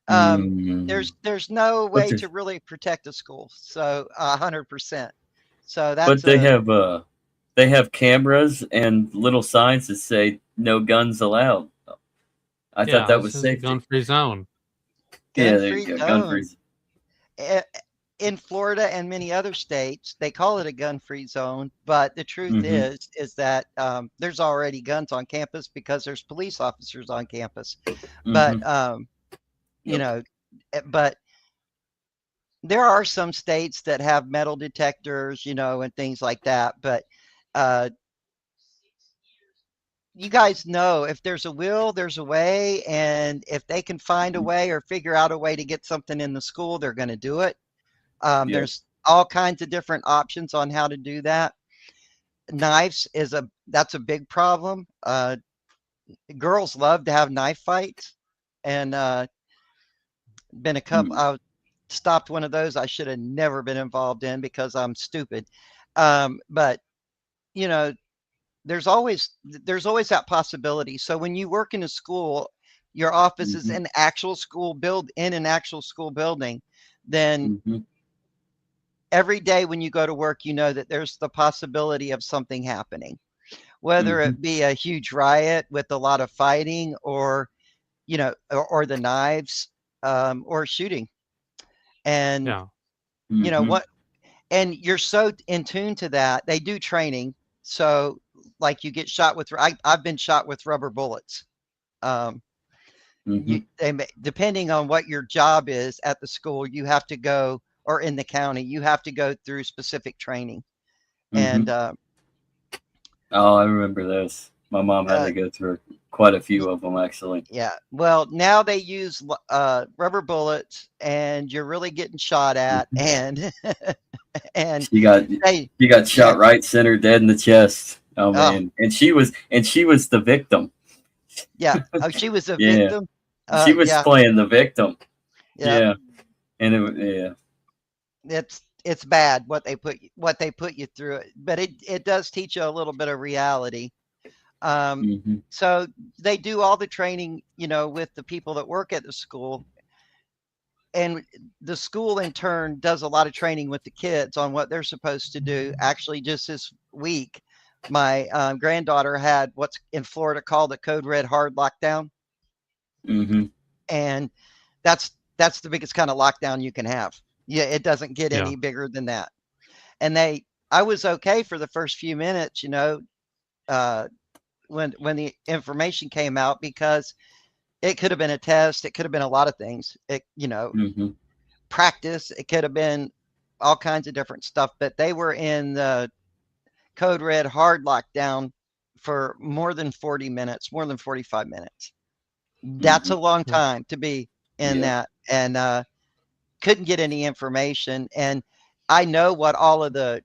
There's no way to really protect a school. So 100%. So that's. But they have cameras and little signs that say no guns allowed. I thought that was safety. Gun-free zone. Yeah, there you go. Gun-free. In Florida and many other states, they call it a gun-free zone, but the truth is that there's already guns on campus because there's police officers on campus. But you know, but there are some states that have metal detectors, you know, and things like that. But you guys know, if there's a will, there's a way, and if they can find a way or figure out a way to get something in the school, they're going to do it. There's all kinds of different options on how to do that. Knives that's a big problem. Girls love to have knife fights, and been a couple. I stopped one of those I should have never been involved in because I'm stupid. But you know, there's always that possibility. So when you work in a school, your office is in an actual school building, then every day when you go to work, you know that there's the possibility of something happening, whether it be a huge riot with a lot of fighting, or, you know, or the knives, or shooting. And, you know what, and you're so in tune to that. They do training. So like you get shot with, I've been shot with rubber bullets. Depending on what your job is at the school, you have to go, or in the county, you have to go through specific training. And oh, I remember those. My mom had to go through quite a few of them, actually. Yeah. Well, now they use rubber bullets, and you're really getting shot at, and and She got they, she got yeah. shot right center, dead in the chest. Oh Oh, man, and she was the victim. yeah. Oh, she was a Yeah, victim. she was Yeah, playing the victim. yeah. Yeah, and yeah. It's bad what they put you through, but it does teach you a little bit of reality. Hmm. So they do all the training, with the people that work at the school, and the school in turn does a lot of training with the kids on what they're supposed to do. Actually, just this week, my granddaughter had what's in Florida called the Code Red Hard lockdown, Hmm. and that's the biggest kind of lockdown you can have. Yeah, it doesn't get Yeah. any bigger than that. And I was okay for the first few minutes, uh, when the information came out, because it could have been a test, it could have been a lot of things. Hmm. Practice, it could have been all kinds of different stuff. But they were in the Code Red hard lockdown for more than 40 minutes, more than 45 minutes. That's Hmm. a long Yeah. time to be in Yeah. that, and couldn't get any information. And I know what all of the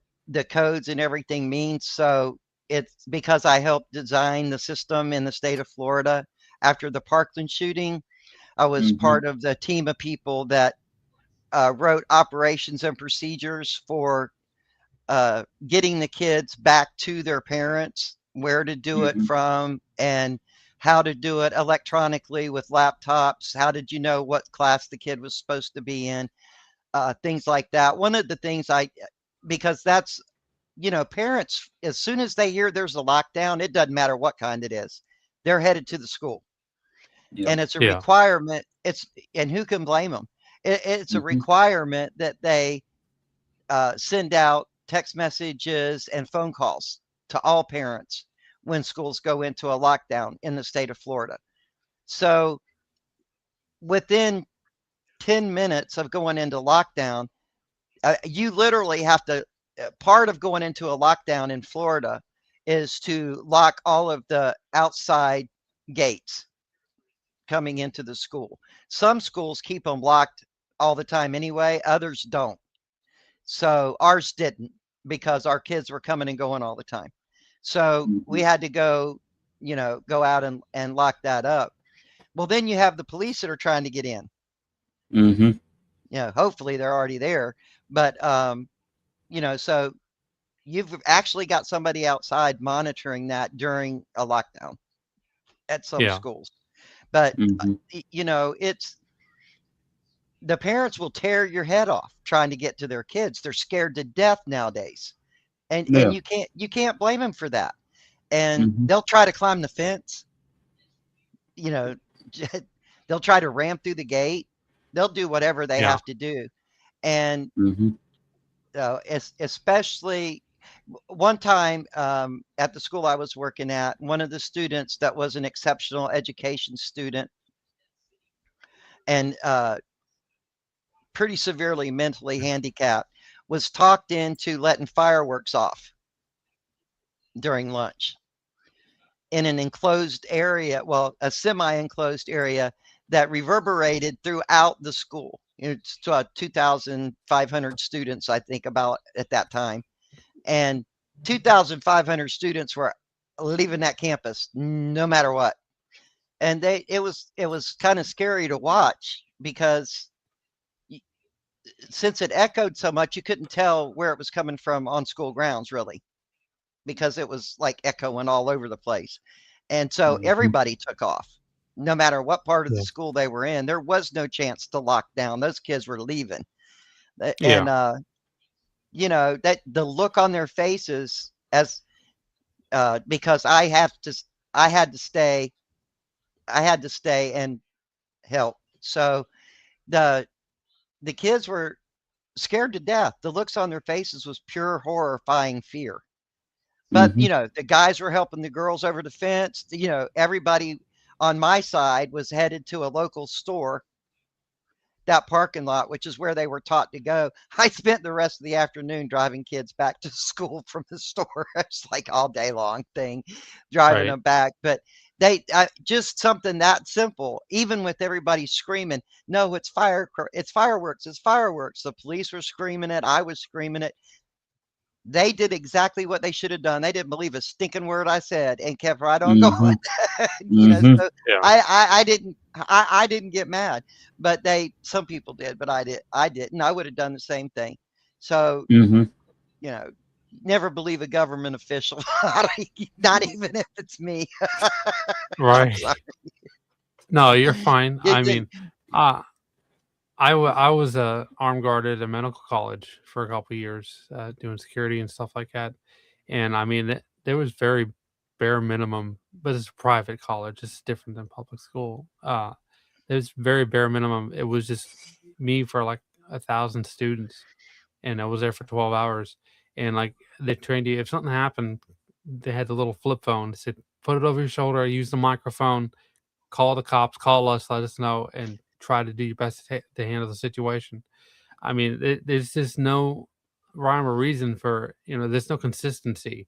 codes and everything means. So it's because I helped design the system in the state of Florida after the Parkland shooting. I was Hmm. part of the team of people that wrote operations and procedures for getting the kids back to their parents, where to do it Hmm. from, and how to do it electronically with laptops. How did you know what class the kid was supposed to be in? Things like that. One of the things because that's, parents, as soon as they hear there's a lockdown, it doesn't matter what kind it is, they're headed to the school. Yep. And it's a Yeah. requirement. And who can blame them? It's a Hmm. requirement that they send out text messages and phone calls to all parents when schools go into a lockdown in the state of Florida. So within 10 minutes of going into lockdown, you literally have to, part of going into a lockdown in Florida is to lock all of the outside gates coming into the school. Some schools keep them locked all the time anyway, others don't. So ours didn't, because our kids were coming and going all the time. So we Hmm. had to go out and lock that up. Well, then you have the police that are trying to get in. Hmm. Hopefully they're already there. But so you've actually got somebody outside monitoring that during a lockdown at some Yeah. schools. But Hmm. it's, the parents will tear your head off trying to get to their kids. They're scared to death nowadays, and Yeah. you can't blame them for that. And Hmm. they'll try to climb the fence. You know, they'll try to ram through the gate. They'll do whatever they Yeah. have to do. And Hmm. especially one time, at the school I was working at, one of the students that was an exceptional education student, and pretty severely mentally handicapped, was talked into letting fireworks off during lunch in an enclosed area, well, a semi-enclosed area that reverberated throughout the school. It's 2,500 students, I think, about at that time. And 2,500 students were leaving that campus no matter what. And it was kind of scary to watch, because since it echoed so much, you couldn't tell where it was coming from on school grounds, really, because it was like echoing all over the place. And so Hmm. everybody took off, no matter what part of the Yeah. school they were in. There was no chance to lock down. Those kids were leaving. And, Yeah. that the look on their faces, as because I had to stay and help. So the the kids were scared to death. The looks on their faces was pure horrifying fear. But, Hmm. the guys were helping the girls over the fence. Everybody on my side was headed to a local store that parking lot, which is where they were taught to go. I spent the rest of the afternoon driving kids back to school from the store. It's like all day long thing, driving Right. them back. But they just something that simple, even with everybody screaming, no, it's fireworks, it's fireworks. The police were screaming it. I was screaming it. They did exactly what they should have done. They didn't believe a stinking word I said and kept right on going. So Yeah. I didn't get mad, but some people did, but I didn't. I would have done the same thing. So, never believe a government official, not even if it's me. Right. No, you're fine. I mean, I was a armed guard at a medical college for a couple of years, doing security and stuff like that. And I mean, there was very bare minimum, but it's a private college. It's different than public school. There's very bare minimum. It was just me for like 1,000 students, and I was there for 12 hours. And like they trained you, if something happened, they had the little flip phone. They said, put it over your shoulder, use the microphone, call the cops, call us, let us know, and try to do your best to handle the situation. I mean, there's just no rhyme or reason for, there's no consistency.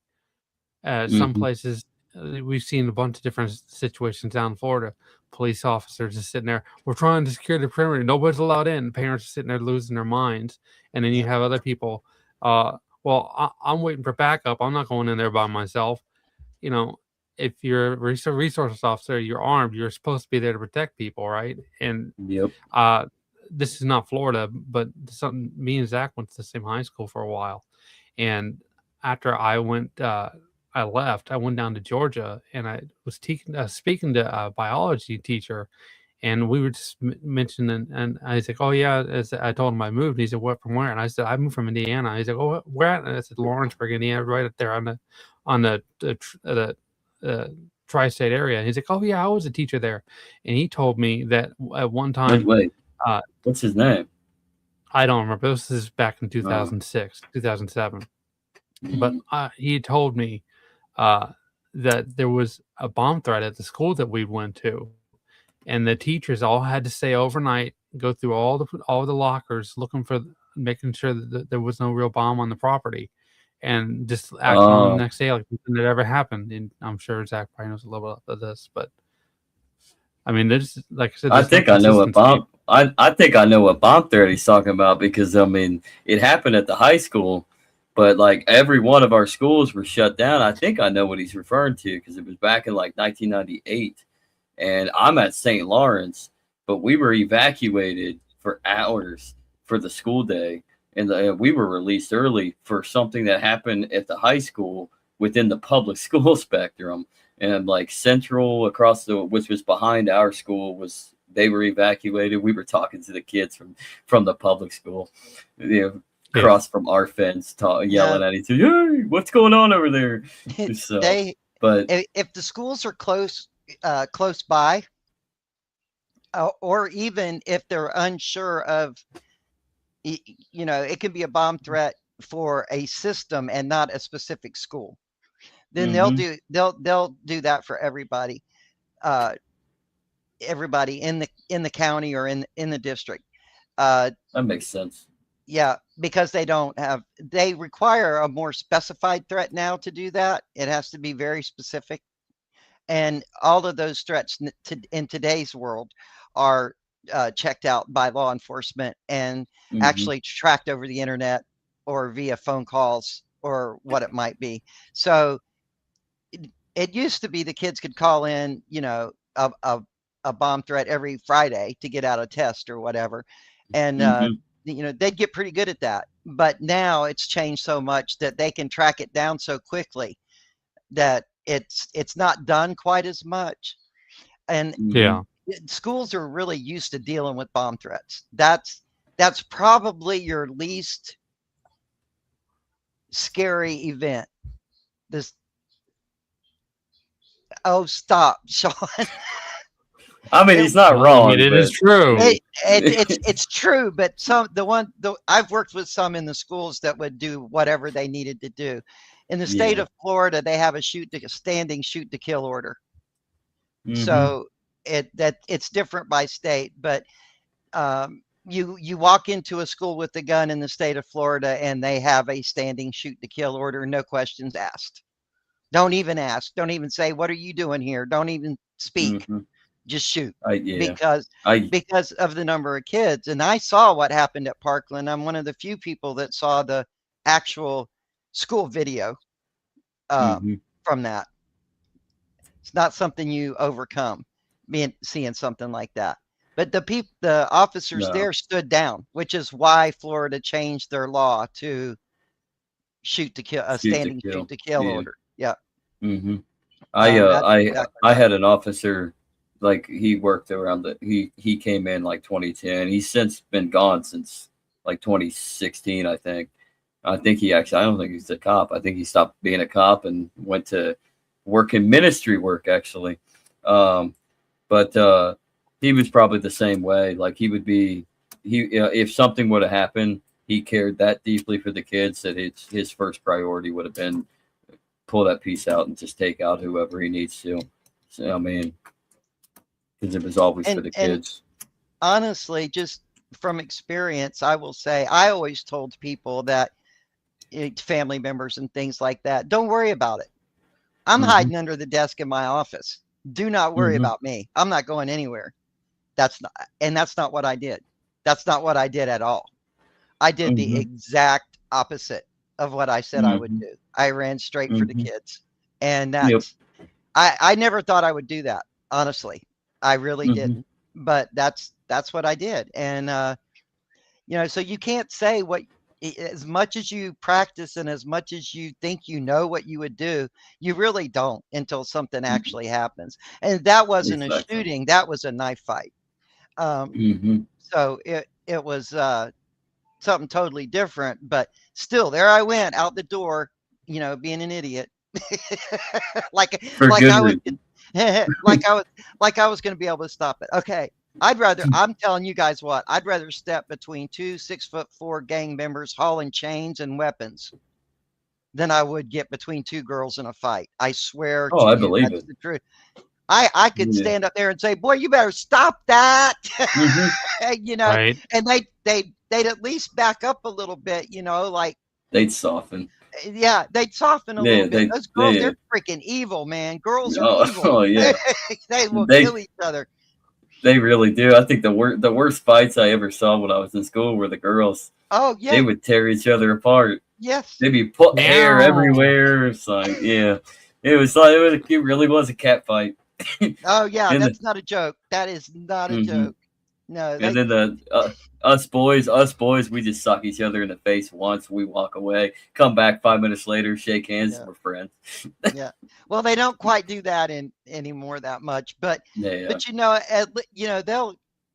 Some places, we've seen a bunch of different situations down in Florida. Police officers just sitting there, we're trying to secure the perimeter, nobody's allowed in. Parents are sitting there losing their minds. And then you have other people, well, I'm waiting for backup. I'm not going in there by myself. If you're a resource officer, you're armed, you're supposed to be there to protect people, right? And this is not Florida, but me and Zach went to the same high school for a while. And after I left, I went down to Georgia, and I was speaking to a biology teacher, and we were just mentioning, and I was like, oh yeah, I told him I moved. And he said, what, from where? And I said, I moved from Indiana. He's like, oh, where at? And I said, Lawrenceburg, Indiana, right up there on the tri-state area. And he's like, oh yeah, I was a teacher there. And he told me that at one time, wait, what's his name? I don't remember. This is back in 2006, 2007. But he told me that there was a bomb threat at the school that we went to, and the teachers all had to stay overnight, go through all the lockers, making sure that there was no real bomb on the property, and just act on the next day like nothing had ever happened. And I'm sure Zach probably knows a little bit of this, but I mean, there's, like I said, I think I know what bomb. I think I know what bomb threat he's talking about, because I mean, it happened at the high school, but like every one of our schools were shut down. I think I know what he's referring to, because it was back in like 1998, and I'm at St. Lawrence, but we were evacuated for hours for the school day, and we were released early for something that happened at the high school within the public school spectrum. And like Central across which was behind our school, they were evacuated. We were talking to the kids from the public school, across from our fence, yelling at each other, hey, what's going on over there? So, but if the schools are close by, or even if they're unsure of, it could be a bomb threat for a system and not a specific school, then they'll do that for everybody in the county or in the district. That makes sense. Yeah, because they require a more specified threat now to do that. It has to be very specific. And all of those threats in today's world are checked out by law enforcement and actually tracked over the internet or via phone calls or what it might be. So it used to be the kids could call in, a bomb threat every Friday to get out a test or whatever. And, they'd get pretty good at that. But now it's changed so much that they can track it down so quickly that it's not done quite as much. And schools are really used to dealing with bomb threats. That's probably your least scary event. Oh, stop, Sean. I mean, he's not wrong. I mean, it is true. It's true, but I've worked with some in the schools that would do whatever they needed to do. In the state of Florida, they have a standing shoot to kill order. So it's different by state, but you walk into a school with a gun in the state of Florida and they have a standing shoot to kill order, no questions asked. Don't even ask. Don't even say, what are you doing here? Don't even speak. Just shoot. Yeah. Because of the number of kids. And I saw what happened at Parkland. I'm one of the few people that saw the actual school video from that. It's not something you overcome, seeing something like that. But the officers there stood down, which is why Florida changed their law to shoot to kill, a standing shoot to kill order. Yeah. I had an officer, like, he worked around he came in like 2010. He's since been gone since like 2016, I think. I don't think he's a cop. I think he stopped being a cop and went to work in ministry work, actually. But he was probably the same way. Like, if something would have happened, he cared that deeply for the kids that his first priority would have been pull that piece out and just take out whoever he needs to. So, I mean, because it was always for the kids. Honestly, just from experience, I will say, I always told people that, family members and things like that, don't worry about it. I'm hiding under the desk in my office. Do not worry about me. I'm not going anywhere. That's not what I did. That's not what I did at all. I did the exact opposite of what I said I would do. I ran straight for the kids. And that's, I never thought I would do that. Honestly, I really didn't, but that's what I did. And, so you can't say as much as you practice and as much as you think you know what you would do, you really don't until something actually happens. And that wasn't a shooting. That was a knife fight. So it was something totally different, but still there I went out the door, being an idiot. like I was going to be able to stop it. Okay. I'm telling you guys what, I'd rather step between 2 6'4" gang members hauling chains and weapons than I would get between two girls in a fight. I swear. Oh, I believe it. The truth. I could stand up there and say, boy, you better stop that. Right. And they'd at least back up a little bit, like they'd soften. Yeah, they'd soften a little bit. Those girls, they're freaking evil, man. Girls are evil. Oh, yeah. They will kill each other. They really do. I think the worst fights I ever saw when I was in school were the girls. Oh, yeah. They would tear each other apart. Yes. They'd be put hair everywhere. It's like, yeah. It really was a cat fight. Oh, yeah. That's not a joke. That is not a joke. No. And then us boys, we just suck each other in the face once. We walk away, come back 5 minutes later, shake hands, we're friends. Yeah. Well, they don't quite do that anymore that much, but but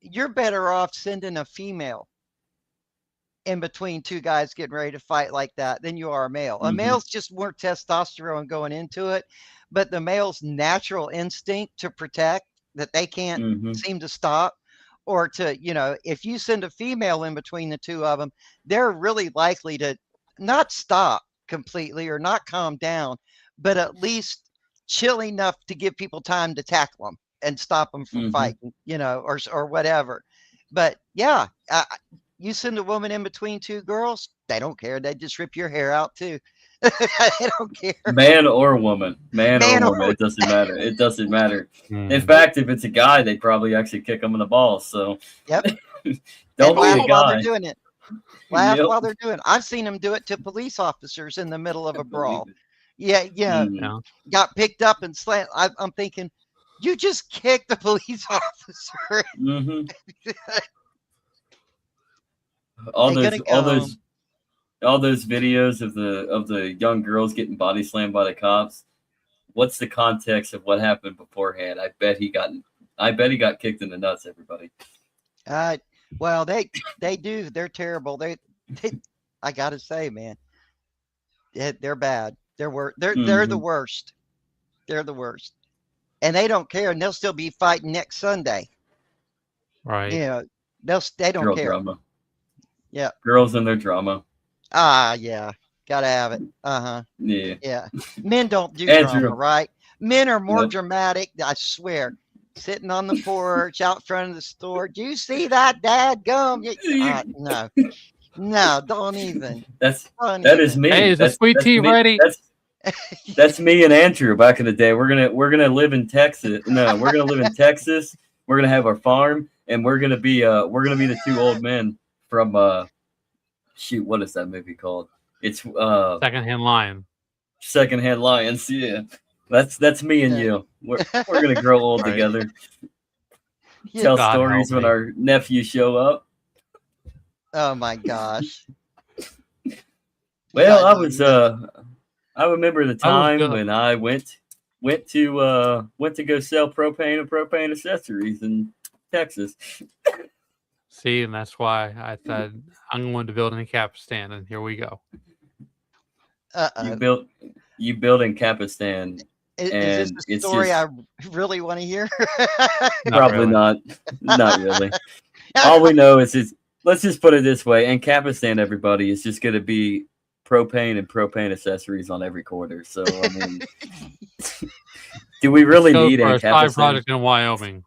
you're better off sending a female in between two guys getting ready to fight like that than you are a male. A male's just more testosterone going into it, but the male's natural instinct to protect that they can't seem to stop. Or to, if you send a female in between the two of them, they're really likely to not stop completely or not calm down, but at least chill enough to give people time to tackle them and stop them from fighting, or whatever. But yeah, you send a woman in between two girls, they don't care. They just rip your hair out too. They don't care. Man or woman. It doesn't matter. It doesn't matter. In fact, if it's a guy, they'd probably actually kick him in the balls. So yep. Don't be a guy. While they're doing it. Laugh while they're doing it. I've seen them do it to police officers in the middle of a brawl. Yeah. Got picked up and slammed. I'm thinking, you just kicked the police officer. All those videos of the young girls getting body slammed by the cops. What's the context of what happened beforehand? I bet he got kicked in the nuts, everybody. Well, they do. They're terrible. They I gotta say, man, they're bad. They're the worst. They're the worst, and they don't care, and they'll still be fighting next Sunday. Right. They don't care. Drama. Yeah. Girls and their drama. Yeah. Gotta have it. Yeah. Men don't do drama, right? Men are more dramatic. I swear. sitting on the porch out front of the store. Do you see that, Dad? Gum? No, no, don't even. That Don't is even. me. Hey, is the sweet tea me. ready? That's me and Andrew back in the day. We're gonna live in Texas. No, we're gonna live in Texas. We're gonna have our farm, and we're gonna be the two old men from shoot, what is that movie called? It's Secondhand Lion. Secondhand Lions. Yeah, that's me and Yeah. you. We're gonna grow old Right. together. Yeah. Tell God stories help when me. our nephews show up. Oh my gosh. Well, God, you know. I remember the I was time good. when I went to go sell propane and propane accessories in Texas. See, and that's why I said I'm going to build in Capistan, and here we go. You Uh-oh. built in Capistan, Is this and a it's story just I really want to hear? probably really. not really. All we know is let's just put it this way: in Capistan, everybody is just going to be propane and propane accessories on every corner. So I mean, do we really Go need for a side Ancapistan? project in Wyoming.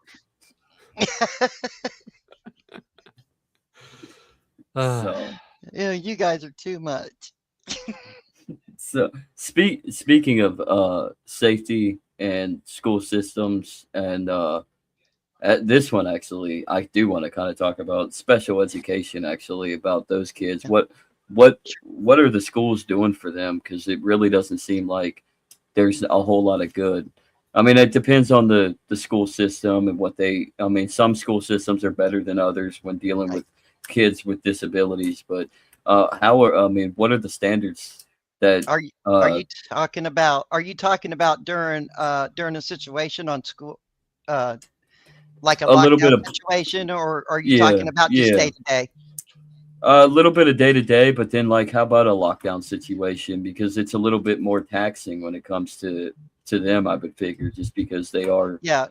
So. Yeah, you guys are too much. So speaking of safety and school systems and at this one actually I do want to kind of talk about special education actually about those kids. What are the schools doing for them? Because it really doesn't seem like there's a whole lot of good. I mean, it depends on the school system and what they. I mean, some school systems are better than others when dealing with kids with disabilities. But what are the standards that Are you talking about during a situation on school, like a a little bit lockdown of situation, or are you talking about just day to day? a little bit of day to day, but then like how about a lockdown situation because it's a little bit more taxing when it comes to them. I would figure just because Yeah.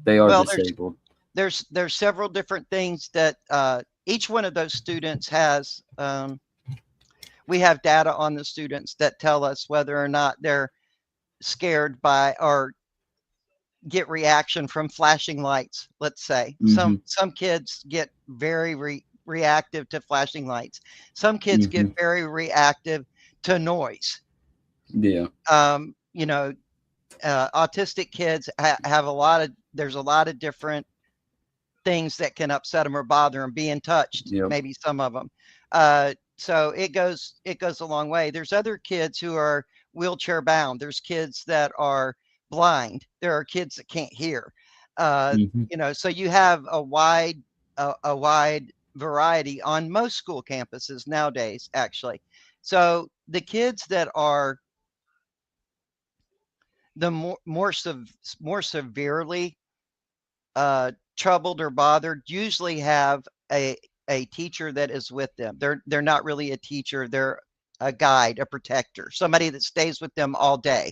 they are Well, disabled. there's several different things that each one of those students has. We have data on the students that tell us whether or not they're scared by or get reaction from flashing lights. Let's say Hmm. some kids get very reactive to flashing lights. Some kids get very reactive to noise. Yeah. You know, autistic kids have there's a lot of different things that can upset them or bother them. Being touched, Yep. maybe some of them. So it goes a long way. There's other kids who are wheelchair bound. There's kids that are blind. There are kids that can't hear. Hmm. So you have a wide variety on most school campuses nowadays, actually. So the kids that are the more severely troubled or bothered usually have a teacher that is with them. They're not really a teacher. They're a guide, a protector, somebody that stays with them all day,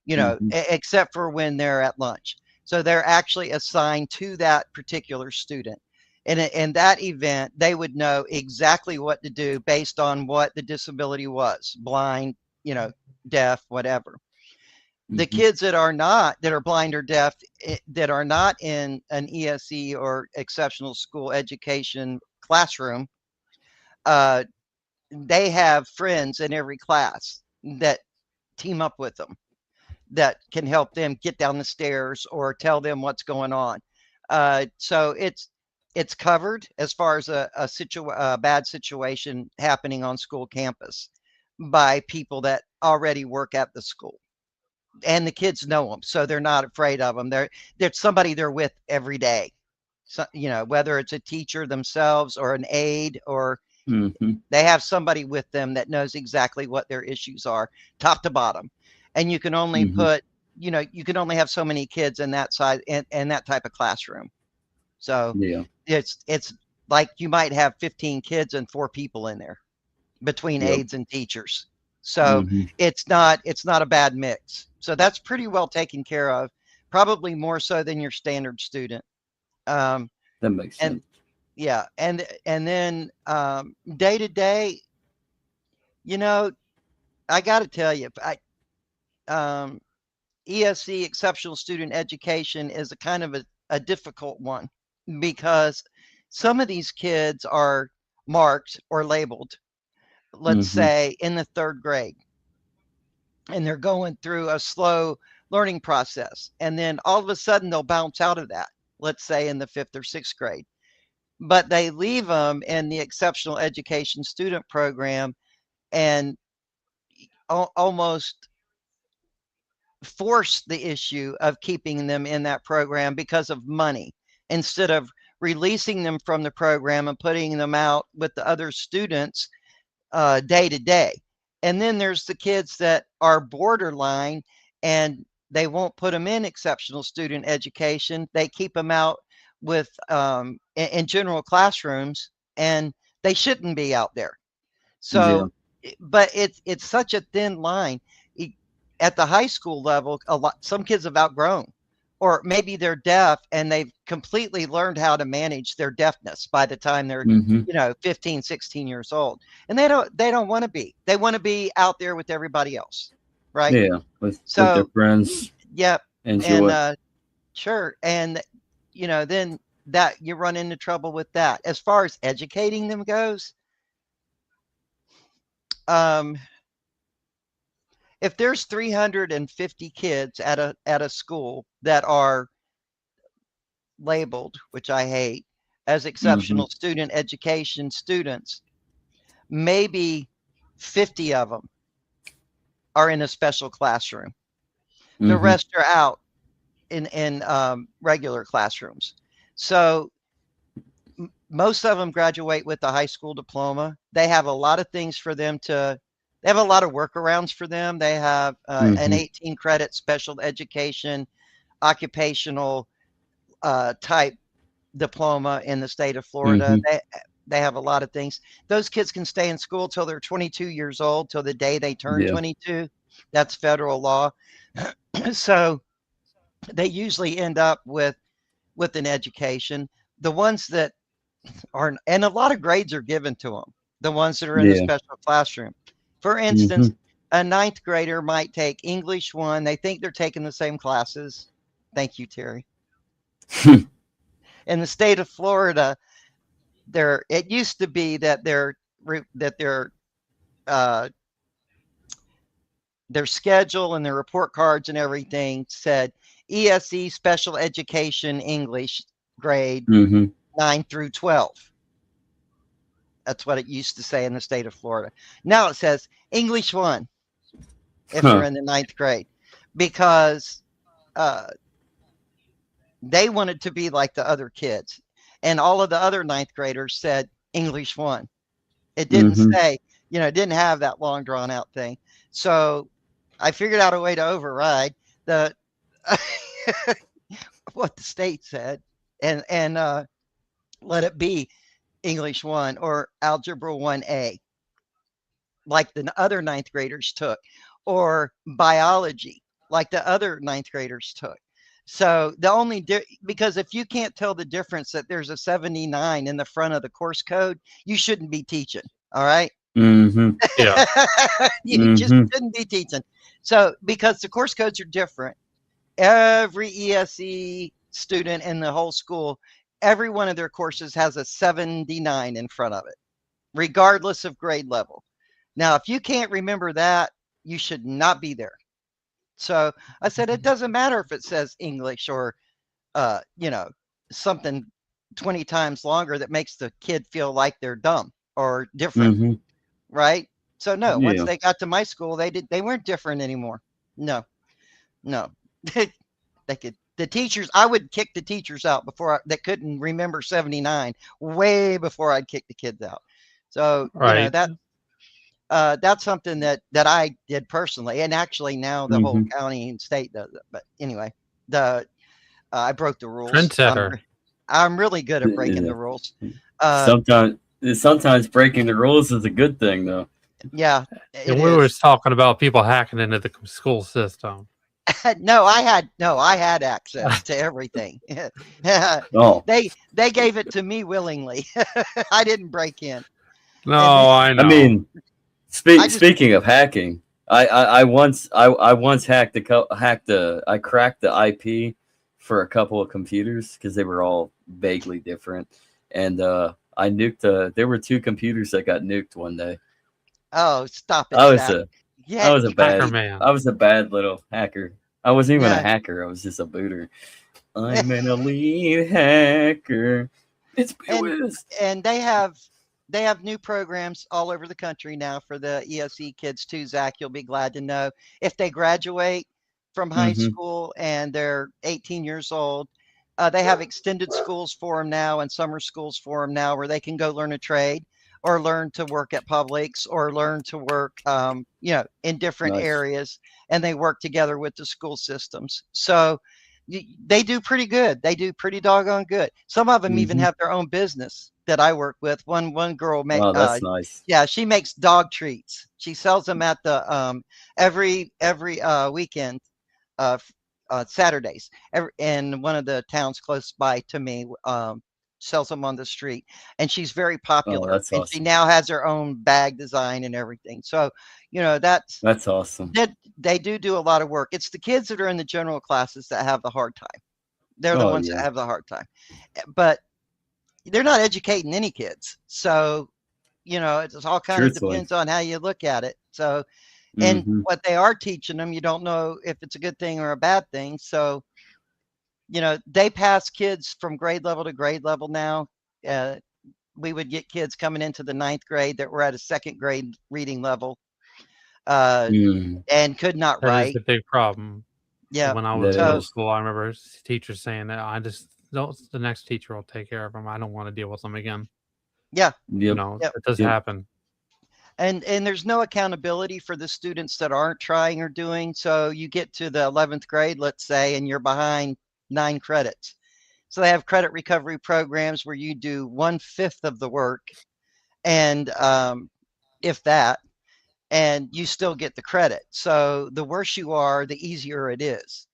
except for when they're at lunch. So they're actually assigned to that particular student. And in that event, they would know exactly what to do based on what the disability was, blind, deaf, whatever. The kids that are blind or deaf, that are not in an ESE or exceptional school education classroom, they have friends in every class that team up with them that can help them get down the stairs or tell them what's going on. So it's covered as far as a bad situation happening on school campus by people that already work at the school. And the kids know them, so they're not afraid of them. They're somebody they're with every day. So, whether it's a teacher themselves or an aide, or they have somebody with them that knows exactly what their issues are, top to bottom. And you can only you can only have so many kids in that size in that type of classroom. So Yeah. it's like you might have 15 kids and 4 people in there between Yep. aides and teachers. So it's not a bad mix. So that's pretty well taken care of, probably more so than your standard student. That makes sense. And yeah, and then day to day, I got to tell you, ESE, exceptional student education, is a kind of a difficult one, because some of these kids are marked or labeled, let's say in the 3rd grade, and they're going through a slow learning process. And then all of a sudden they'll bounce out of that, let's say in the 5th or 6th grade. But they leave them in the exceptional education student program and almost force the issue of keeping them in that program because of money, instead of releasing them from the program and putting them out with the other students day to day. And then there's the kids that are borderline, and they won't put them in exceptional student education. They keep them out with in general classrooms, and they shouldn't be out there. So, but it's such a thin line. At the high school level, some kids have outgrown, or maybe they're deaf and they've completely learned how to manage their deafness by the time they're 15, 16 years old. And they don't want to be. They want to be out there with everybody else, right? Yeah, with their friends. Yep. Enjoy. And sure. And then that you run into trouble with that. As far as educating them goes, if there's 350 kids at a school that are labeled, which I hate, as exceptional student education students, maybe 50 of them are in a special classroom. The rest are out in regular classrooms. So most of them graduate with a high school diploma. They have a lot of things for them they have a lot of workarounds for them. They have an 18 credit special education, occupational type diploma in the state of Florida. They have a lot of things. Those kids can stay in school till they're 22 years old, till the day they turn 22. That's federal law. So they usually end up with an education. The ones that are, and a lot of grades are given to them, the ones that are in the special classroom. For instance, a 9th grader might take English 1. They think they're taking the same classes. Thank you, Terry. In the state of Florida, it used to be that their schedule and their report cards and everything said ESE special education English grade 9 through 12. That's what it used to say in the state of Florida. Now it says English 1 if you're in the 9th grade, because they wanted to be like the other kids. And all of the other 9th graders said English 1. It didn't say, it didn't have that long drawn out thing. So I figured out a way to override the what the state said and let it be English 1 or Algebra 1A, like the other 9th graders took, or biology, like the other 9th graders took. So the only because if you can't tell the difference that there's a 79 in the front of the course code, you shouldn't be teaching. All right. Yeah. You just shouldn't be teaching. So because the course codes are different, every ESE student in the whole school, every one of their courses has a 79 in front of it, regardless of grade level. Now, if you can't remember that, you should not be there. So I said, it doesn't matter if it says English or, something 20 times longer that makes the kid feel like they're dumb or different. Right. So no, once they got to my school, they weren't different anymore. No. The teachers, I would kick the teachers out that couldn't remember 79 way before I'd kick the kids out. So that's something that I did personally, and actually now the whole county and state does it. But anyway, I broke the rules. Trendsetter. I'm really good at breaking the rules. Sometimes breaking the rules is a good thing, though. Yeah, and we were talking about people hacking into the school system. No, I had access to everything. They gave it to me willingly. I didn't break in. No, I know. I mean, speaking of hacking, I once I cracked the IP for a couple of computers because they were all vaguely different, and I nuked. There were two computers that got nuked one day. Oh, stop it, I was Zach. a Yeah, you Hacker can't. man. I was a bad little hacker. I wasn't even a Yeah. hacker. I was just a booter. I'm an elite hacker. It's and Bewis. and they have new programs all over the country now for the ESE kids too, Zach. You'll be glad to know if they graduate from high Mm-hmm. school and they're 18 years old. They have extended schools for them now and summer schools for them now where they can go learn a trade or learn to work at Publix or learn to work, in different Nice. areas, and they work together with the school systems. So they do pretty good. They do pretty doggone good. Some of them even Mm-hmm. have their own business that I work with. One girl Oh, that's nice. yeah, she makes dog treats. She sells them at the every weekend, Saturdays, in one of the towns close by to me. Sells them on the street, and she's very Oh, popular. that's And she awesome. now has her own bag design and everything. So, That's awesome. they do a lot of work. It's the kids that are in the general classes that have the hard time. They're the Oh ones that yeah. have the hard time. But they're not educating any kids. So, it just all kind of Truthfully. depends on how you look at it. So, and Mm-hmm. what they are teaching them, you don't know if it's a good thing or a bad thing. So, they pass kids from grade level to grade level now. Uh, we would get kids coming into the ninth grade that were at a second grade reading level, uh, Mm. and could not That is write. the big problem. Yeah. When I was That in middle So, is. school, I remember teachers saying that I just don't. The next teacher will take care of them. I don't want to deal with them again. yeah. Yep. Yep. It does Yep. happen. And there's no accountability for the students that aren't trying or doing. So you get to the 11th grade, let's say, and you're behind 9 credits. So they have credit recovery programs where you do 1/5 of the work, and if that, and you still get the credit. So the worse you are, the easier it is.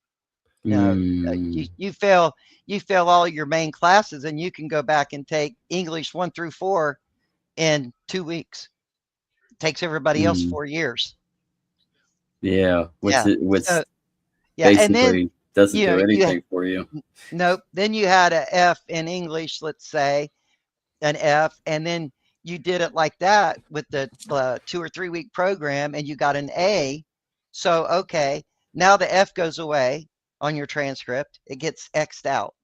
Now, Mm. you fail all your main classes, and you can go back and take English 1 through 4 in 2 weeks. It takes everybody else Mm. 4 years. Yeah. Yeah. Which So yeah, and then basically doesn't you do know you anything for you. nope. Then you had a F in English, let's say, an F, and then you did it like that with the 2 or 3 week program, and you got an A. So okay, now the F goes away on your transcript. It gets X'd out.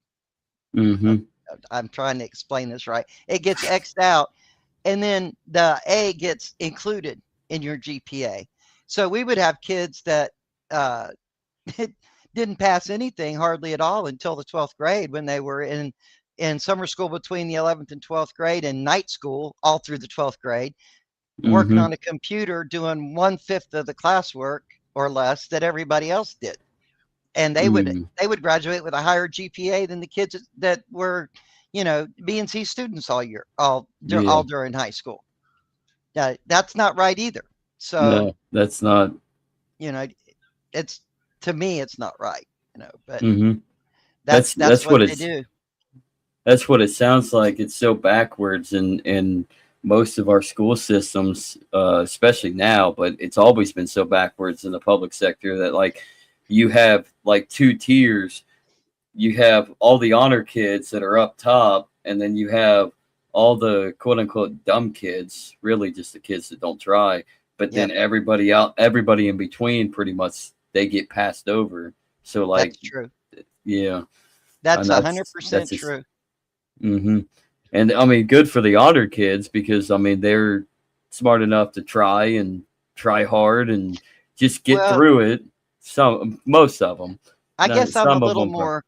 Mm-hmm. I'm trying to explain this right. It gets X'd out, and then the A gets included in your GPA. So we would have kids that uh, didn't pass anything hardly at all until the 12th grade when they were in summer school between the 11th and 12th grade and night school all through the 12th grade, working Mm-hmm. on a computer doing 1/5 of the classwork or less that everybody else did. And Mm. they would graduate with a higher GPA than the kids that were, B and C students all year, Yeah. all during high school. That's not right either. So, No, that's not. you know, it's to me it's not right, but Mm-hmm. that's That's what what they it's. do. That's what it sounds like. It's so backwards in most of our school systems, especially now. But it's always been so backwards in the public sector that like you have like two tiers. You have all the honor kids that are up top, and then you have all the quote unquote dumb kids, really just the kids that don't try. But then Yep, everybody in between, pretty much they get passed over. So like, that's true. yeah, That's and a that's hundred that's percent just. true. Hmm. And I mean, good for the honor kids because I mean they're smart enough to try hard and just get Well, through it. Most of them, I guess I'm a some of little them, more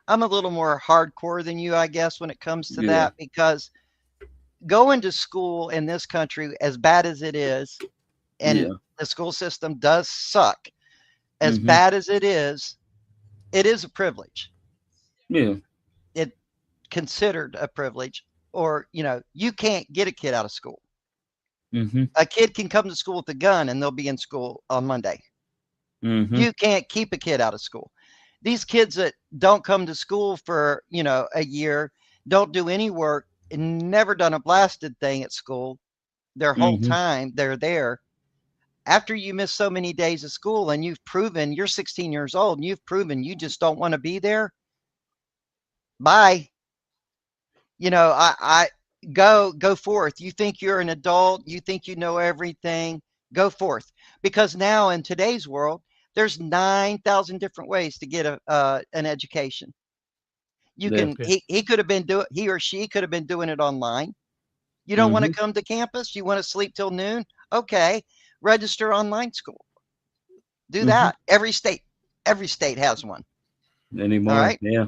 I'm a little more hardcore than you, I guess, when it comes to yeah, that, because going to school in this country, as bad as it is, and yeah, the school system does suck, as hmm, bad as it is a privilege. yeah, It considered a privilege, or you can't get a kid out of school. hmm, A kid can come to school with a gun and they'll be in school on Monday. hmm, You can't keep a kid out of school. These kids that don't come to school for, a year, don't do any work, and never done a blasted thing at school their whole hmm, time they're there, After you miss so many days of school and you've proven you're 16 years old and you've proven you just don't want to be there, bye. I go forth. You think you're an adult, you think you know everything, go forth. Because now in today's world, there's 9,000 different ways to get an education. You Yeah. can he could have been he or she could have been doing it online. You don't want to come to campus, you want to sleep till noon? Okay, register online school. Do that. Every state has one. Anymore. All right. Yeah.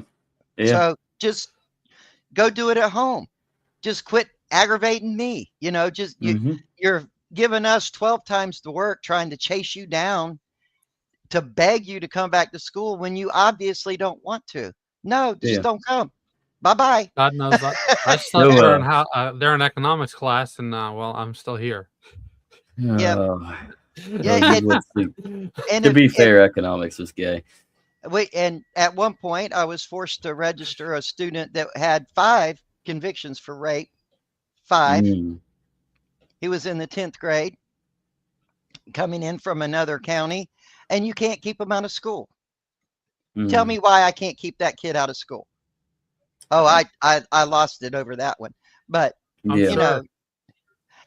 So just go do it at home. Just quit aggravating me. Just you're giving us 12 times the work trying to chase you down to beg you to come back to school when you obviously don't want to. No, just don't come. Bye-bye. God knows I slept So, during during economics class, and well, I'm still here. Yep. Yeah, you would think. And To be fair, economics is gay. and at one point I was forced to register a student that had 5 convictions for rape. 5. He was in the 10th grade, coming in from another county, and you can't keep him out of school. Tell me why I can't keep that kid out of school. Oh, I lost it over that one. But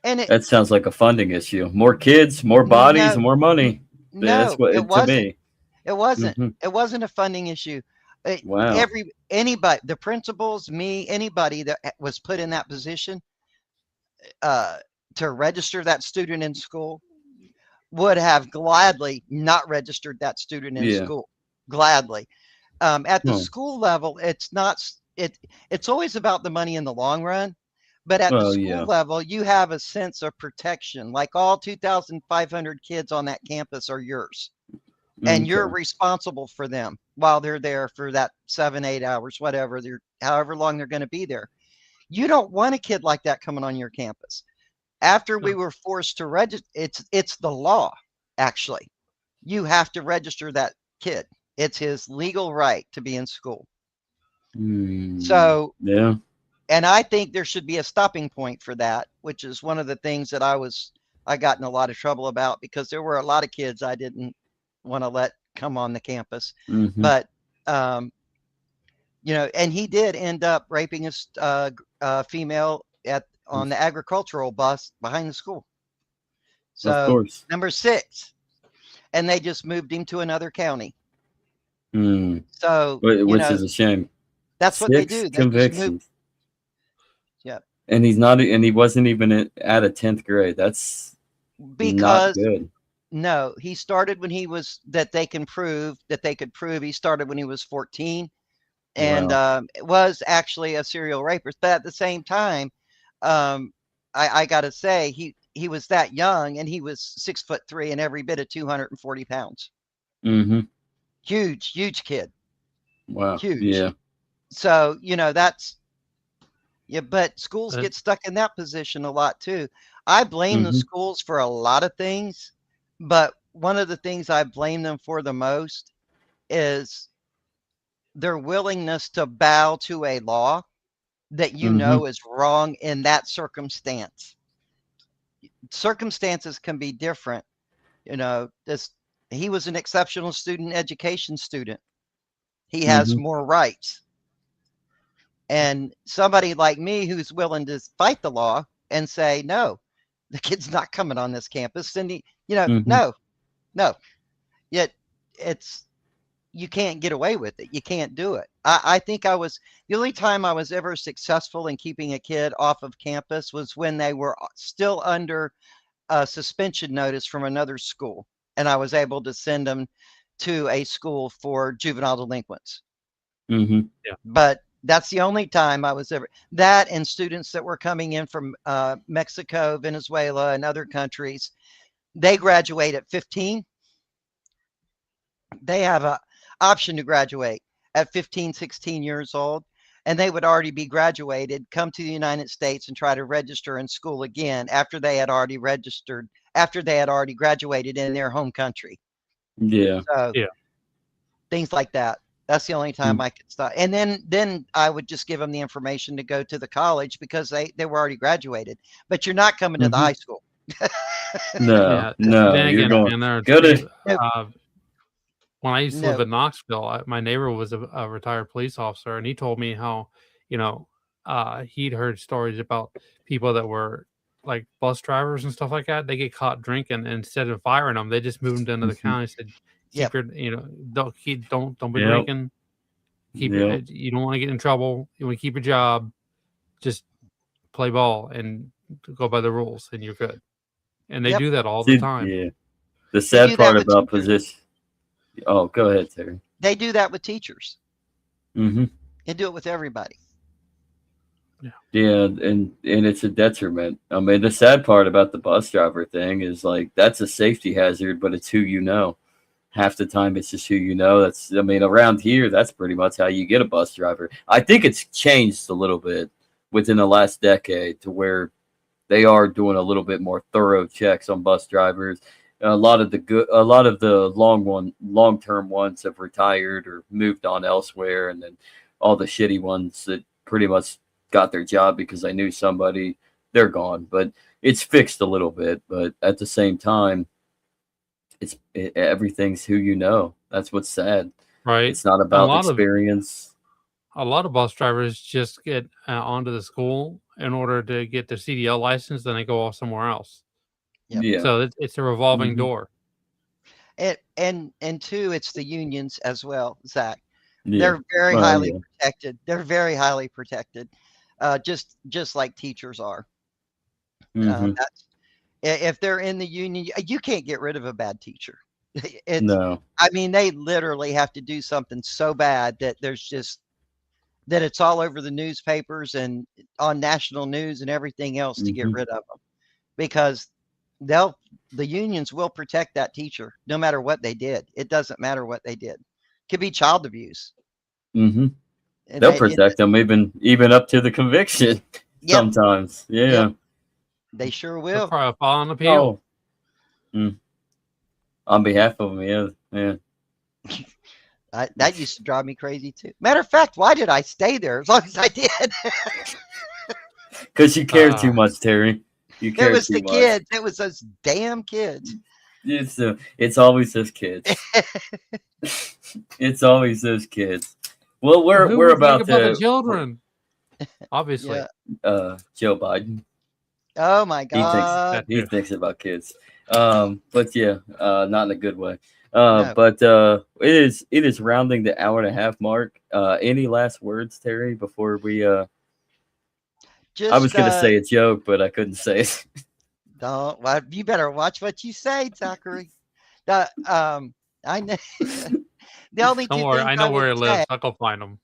and that sounds like a funding issue. More kids, more bodies, and more money. That's what it wasn't. to me. It wasn't. It wasn't a funding issue. Wow. Anybody, the principals, me, anybody that was put in that position to register that student in school would have gladly not registered that student in school. Gladly. At the school level, it's always about the money in the long run. But at the school level, you have a sense of protection. Like all 2,500 kids on that campus are yours. And you're responsible for them while they're there for that 7-8 hours, whatever, however long they're going to be there. You don't want a kid like that coming on your campus. After we were forced to register, it's the law, actually. You have to register that kid. It's his legal right to be in school. So, and I think there should be a stopping point for that, which is one of the things that I got in a lot of trouble about, because there were a lot of kids I didn't want to let come on the campus. But, and he did end up raping a female on the agricultural bus behind the school. So, of course. number 6, and they just moved him to another county. So, which is a shame. That's what they do. Convictions. Yeah. And he wasn't even out of 10th grade. That's because not good. No, he started when he was that they could prove he started when he was 14, and was actually a serial rapist. But at the same time, I gotta say he was that young, and he was 6'3" and every bit of 240 pounds. Huge kid. Wow. Huge. Yeah. So that's but schools get stuck in that position a lot too. I blame the schools for a lot of things, but one of the things I blame them for the most is their willingness to bow to a law that is wrong in that circumstance. Circumstances can be different. He was an exceptional student education student. He has more rights. And somebody like me who's willing to fight the law and say, no, the kid's not coming on this campus. And no. Yet you can't get away with it. You can't do it. I think the only time I was ever successful in keeping a kid off of campus was when they were still under a suspension notice from another school. And I was able to send them to a school for juvenile delinquents. But that's the only time I was ever that, and students that were coming in from Mexico, Venezuela, and other countries. They graduate at 15. They have an option to graduate at 15, 16 years old, and they would already be graduated, come to the United States and try to register in school again after they had already graduated in their home country. So, things like that. That's the only time I could stop. And then I would just give them the information to go to the college because they were already graduated. But you're not coming to the high school. No, Yeah. no, Then you're again, going man, there are go trees. to. When I used to live No. in Knoxville, my neighbor was a retired police officer, and he told me how, you know, he'd heard stories about people that were like bus drivers and stuff like that. They get caught drinking, and instead of firing them, they just moved them into the Mhm. county. Said, Yep. keep your, don't be Yep, drinking. Keep your, yep. you don't want to get in trouble. You want to keep your job. Just play ball and go by the rules, and you're good. And they Yep. do that all the See, time. yeah. The They sad do that part with about teachers. position. Oh, go ahead, Terry. They do that with teachers. Mm-hmm. They do it with everybody. Yeah, and it's a detriment. I mean, the sad part about the bus driver thing is like that's a safety hazard, but it's who you know. Half the time, it's just who you know. That's, I mean, around here, that's pretty much how you get a bus driver. I think it's changed a little bit within the last decade to where they are doing a little bit more thorough checks on bus drivers. A lot of the long term ones have retired or moved on elsewhere, and then all the shitty ones that pretty much got their job because they knew somebody, they're gone. But it's fixed a little bit. But at the same time, everything's who you know. That's what's sad. Right. It's not A about lot of experience. bus drivers just get onto the school in order to get their CDL license, then they go off somewhere else. Yep. Yeah. So it's a revolving Mhm. door. And two, it's the unions as well, Zach. Yeah. They're very Well, highly yeah. protected. They're very highly protected, just like teachers are. Hmm. That's if they're in the union, you can't get rid of a bad teacher. It's, No. I mean, they literally have to do something so bad that that it's all over the newspapers and on national news and everything else to get Hmm. rid of them, because the unions will protect that teacher no matter what they did. It doesn't matter what they did. Could be child abuse. Hmm. And They'll protect them even up to the conviction yep, sometimes. Yeah. yep, they sure They'll will. probably file an appeal. Oh. Mm. On behalf of them, yeah, yeah. That used to drive me crazy too. Matter of fact, why did I stay there as long as I did? Because you care too Uh, much, Terry. You It care was too the much. kids. It was those damn kids. It's always those kids. It's always those kids. Well, who we're would think about about the to children? Obviously. Yeah. Joe Biden. Oh my He thinks God. That too. about kids. But yeah, not in a good way. No. But it is rounding the hour and a half mark. Any last words, Terry, before we I was Just gonna say a joke, but I couldn't say it. don't. Well, you better watch what you say, Zachary. I know. The only Don't two worry. things I I know would where he say. lives. I'll go find him.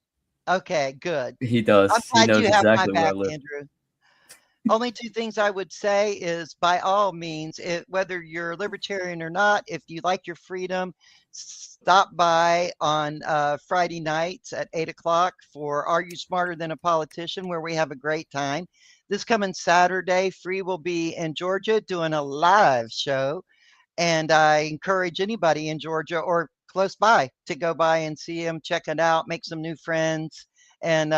Okay, good. He I'm does. He glad knows you have my exactly where I back, live. Andrew. Only two things I would say is, by all means, whether you're a libertarian or not, if you like your freedom, stop by on Friday nights at 8 o'clock for Are You Smarter Than a Politician, where we have a great time. This coming Saturday, Free will be in Georgia doing a live show. And I encourage anybody in Georgia or close by to go by and see him, check it out, make some new friends, and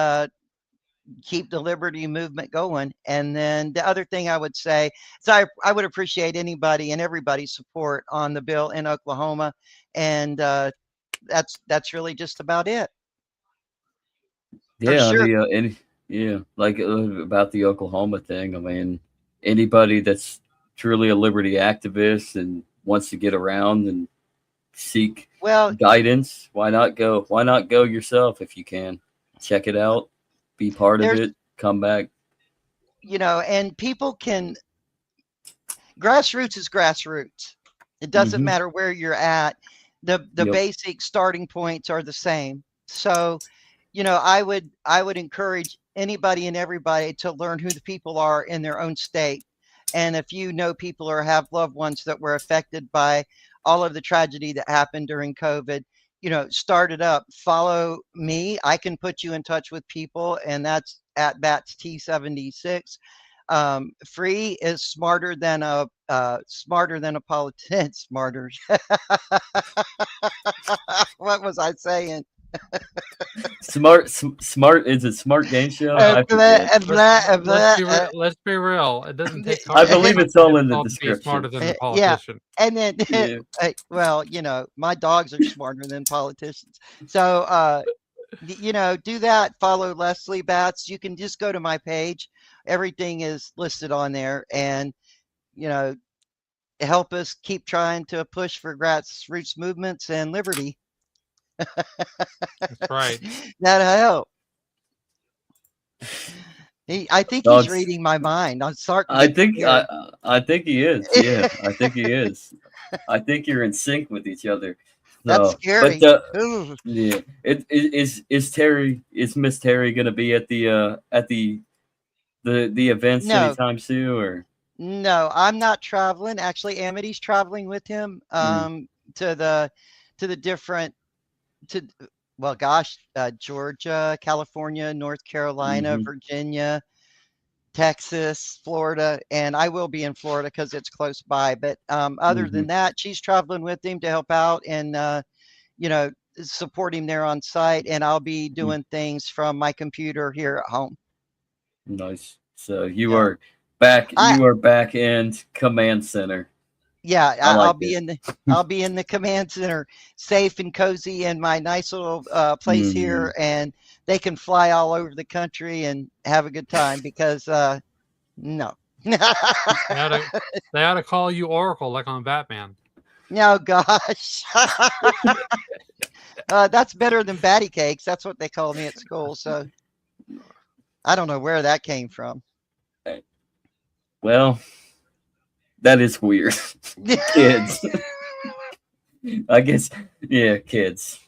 keep the liberty movement going. And then the other thing I would say is I would appreciate anybody and everybody's support on the bill in Oklahoma. And that's really just about it. For Yeah, sure. like about the Oklahoma thing. I mean, anybody that's truly a liberty activist and wants to get around and seek Well, guidance, why not go? Why not go yourself if you can? Check it out, be part of there's, it, come back. and people can, grassroots is grassroots. It doesn't Hmm. matter where you're at. The Yep. basic starting points are the same. So, I would encourage anybody and everybody to learn who the people are in their own state. And if you know people or have loved ones that were affected by all of the tragedy that happened during COVID, start it up. Follow me. I can put you in touch with people, and that's at Batts T76. Free is smarter than a politician. Smarter. What was I saying? Smart is it smart game show? I forget. Let's be real. It doesn't take. I believe it's all in the to be smarter description. than the politician. And then, Yeah. well, my dogs are smarter than politicians. So, do that. Follow Leslie Batts. You can just go to my page. Everything is listed on there, and help us keep trying to push for grassroots movements and liberty. That's right. That'll help. I think Dogs. he's reading my mind. I'm starting. I think he is. Yeah, I think he is. I think you're in sync with each other. That's So, scary. But Ooh. yeah, is Miss Terry gonna be at the events No. anytime soon, or? No, I'm not traveling. Actually, Amity's traveling with him to the different Georgia, California, North Carolina, Virginia, Texas, Florida, and I will be in Florida because it's close by. But other than that, she's traveling with him to help out and support him there on site, and I'll be doing things from my computer here at home. Nice. So you are back. You are back in command center. Yeah, I'll be in the command center, safe and cozy in my nice little place here, and they can fly all over the country and have a good time because no. They ought to call you Oracle like on Batman. No, gosh. That's better than Batty Cakes. That's what they call me at school. So I don't know where that came from. Well, that is weird. Kids. I guess, yeah, kids.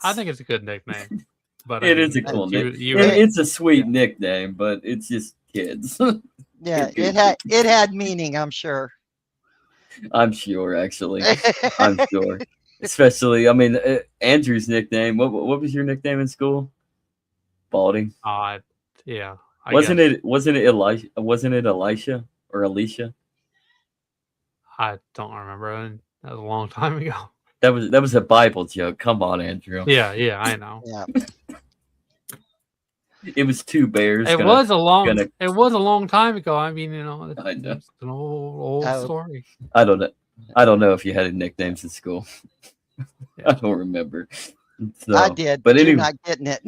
I think it's a good nickname. But it is a cool nickname. It's a sweet nickname, but it's just kids. Yeah, it had meaning, I'm sure. I'm sure, actually. I'm sure. Especially, I mean, Andrew's nickname. What was your nickname in school? Balding. Yeah. Wasn't it Elisha? Wasn't it Elisha or Alicia? I don't remember. That was a long time ago. That was a Bible joke. Come on, Andrew. Yeah, I know. Yeah. It was two bears. It was a long time ago. I mean, it's I know. It's an old story. I don't know if you had any nicknames in school. I don't remember. So, I did, but you're anyway, not getting it.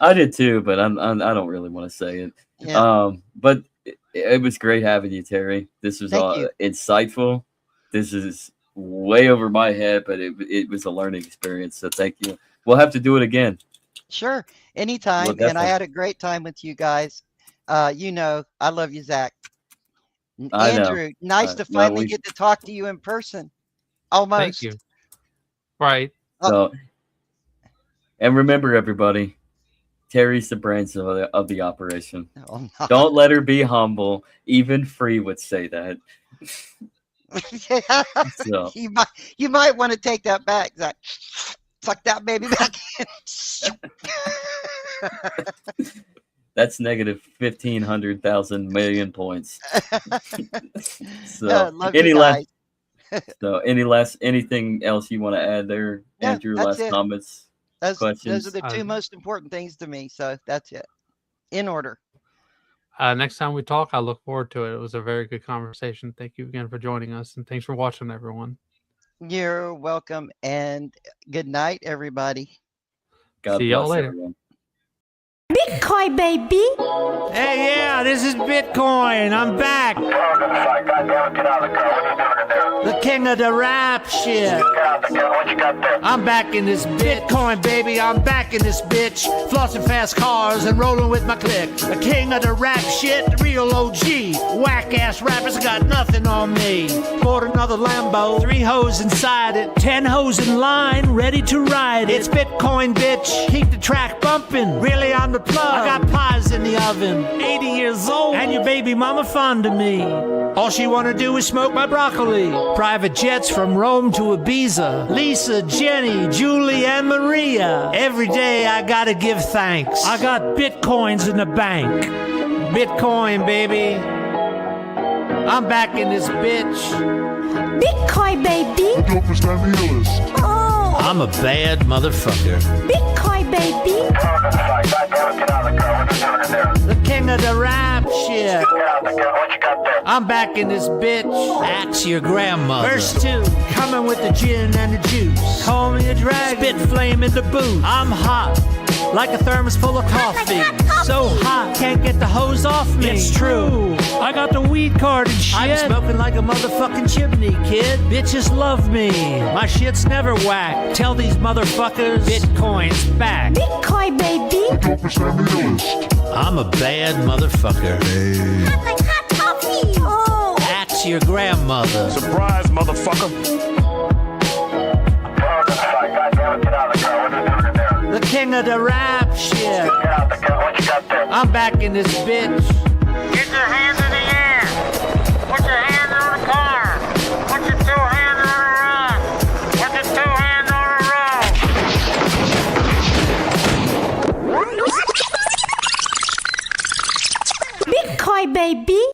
I did too, but I don't really want to say it. Yeah. But it was great having you, Terry. This was insightful. This is way over my head, but it was a learning experience. So thank you. We'll have to do it again. Sure, anytime. And I had a great time with you guys. I love you, Zach. Andrew, nice to finally get to talk to you in person. Almost. Thank you. Right. So, and remember, everybody, Terry's the brains of the operation. Oh, no. Don't let her be humble. Even Free would say that. So. You might want to take that back, Zach. Suck that baby back in. That's negative 1,500,000 million points. So, anything else you want to add there, Andrew? Last comments, questions? Those are the two most important things to me. So that's it. In order. Next time we talk, I look forward to it. It was a very good conversation. Thank you again for joining us, and thanks for watching, everyone. You're welcome, and good night, everybody. See y'all later. Everyone. Bitcoin, baby. Hey, yeah, this is Bitcoin. I'm back. The king of the rap shit. I'm back in this Bitcoin, baby. I'm back in this bitch. Flossing fast cars and rolling with my clique. The king of the rap shit, the real OG. Whack ass rappers got nothing on me. Bought another Lambo, 3 hoes inside it, 10 hoes in line, ready to ride it. It's Bitcoin, bitch. Keep the track bumping. Really on the plug. I got pies in the oven. 80 years old, and your baby mama fond of me. All she wanna do is smoke my broccoli. Private jets from Rome to Ibiza. Lisa, Jenny, Julie, and Maria. Every day I gotta give thanks. I got Bitcoins in the bank. Bitcoin, baby. I'm back in this bitch. Bitcoin, baby. The dopest and the illest. Oh. I'm a bad motherfucker. Bitcoin baby. The king of the rap shit. I'm back in this bitch. Axe your grandmother. Verse 2, coming with the gin and the juice. Call me a drag, spit flame in the booth. I'm hot, like a thermos full of coffee. So hot, can't get the hose off me. It's true, I got the weed card and shit. I'm smoking like a motherfucking chimney, kid. Bitches love me, my shit's never whack. Tell these motherfuckers, Bitcoin's back. Bitcoin baby. I'm a bad motherfucker. Hot like hot coffee. Oh. Axe your grandmother. Surprise, motherfucker. The king of the rap shit. I'm back in this bitch. Get your hands in the air. Put your hands on the car. Put your 2 hands on the rock. Put your 2 hands on the rock. Bitcoin baby.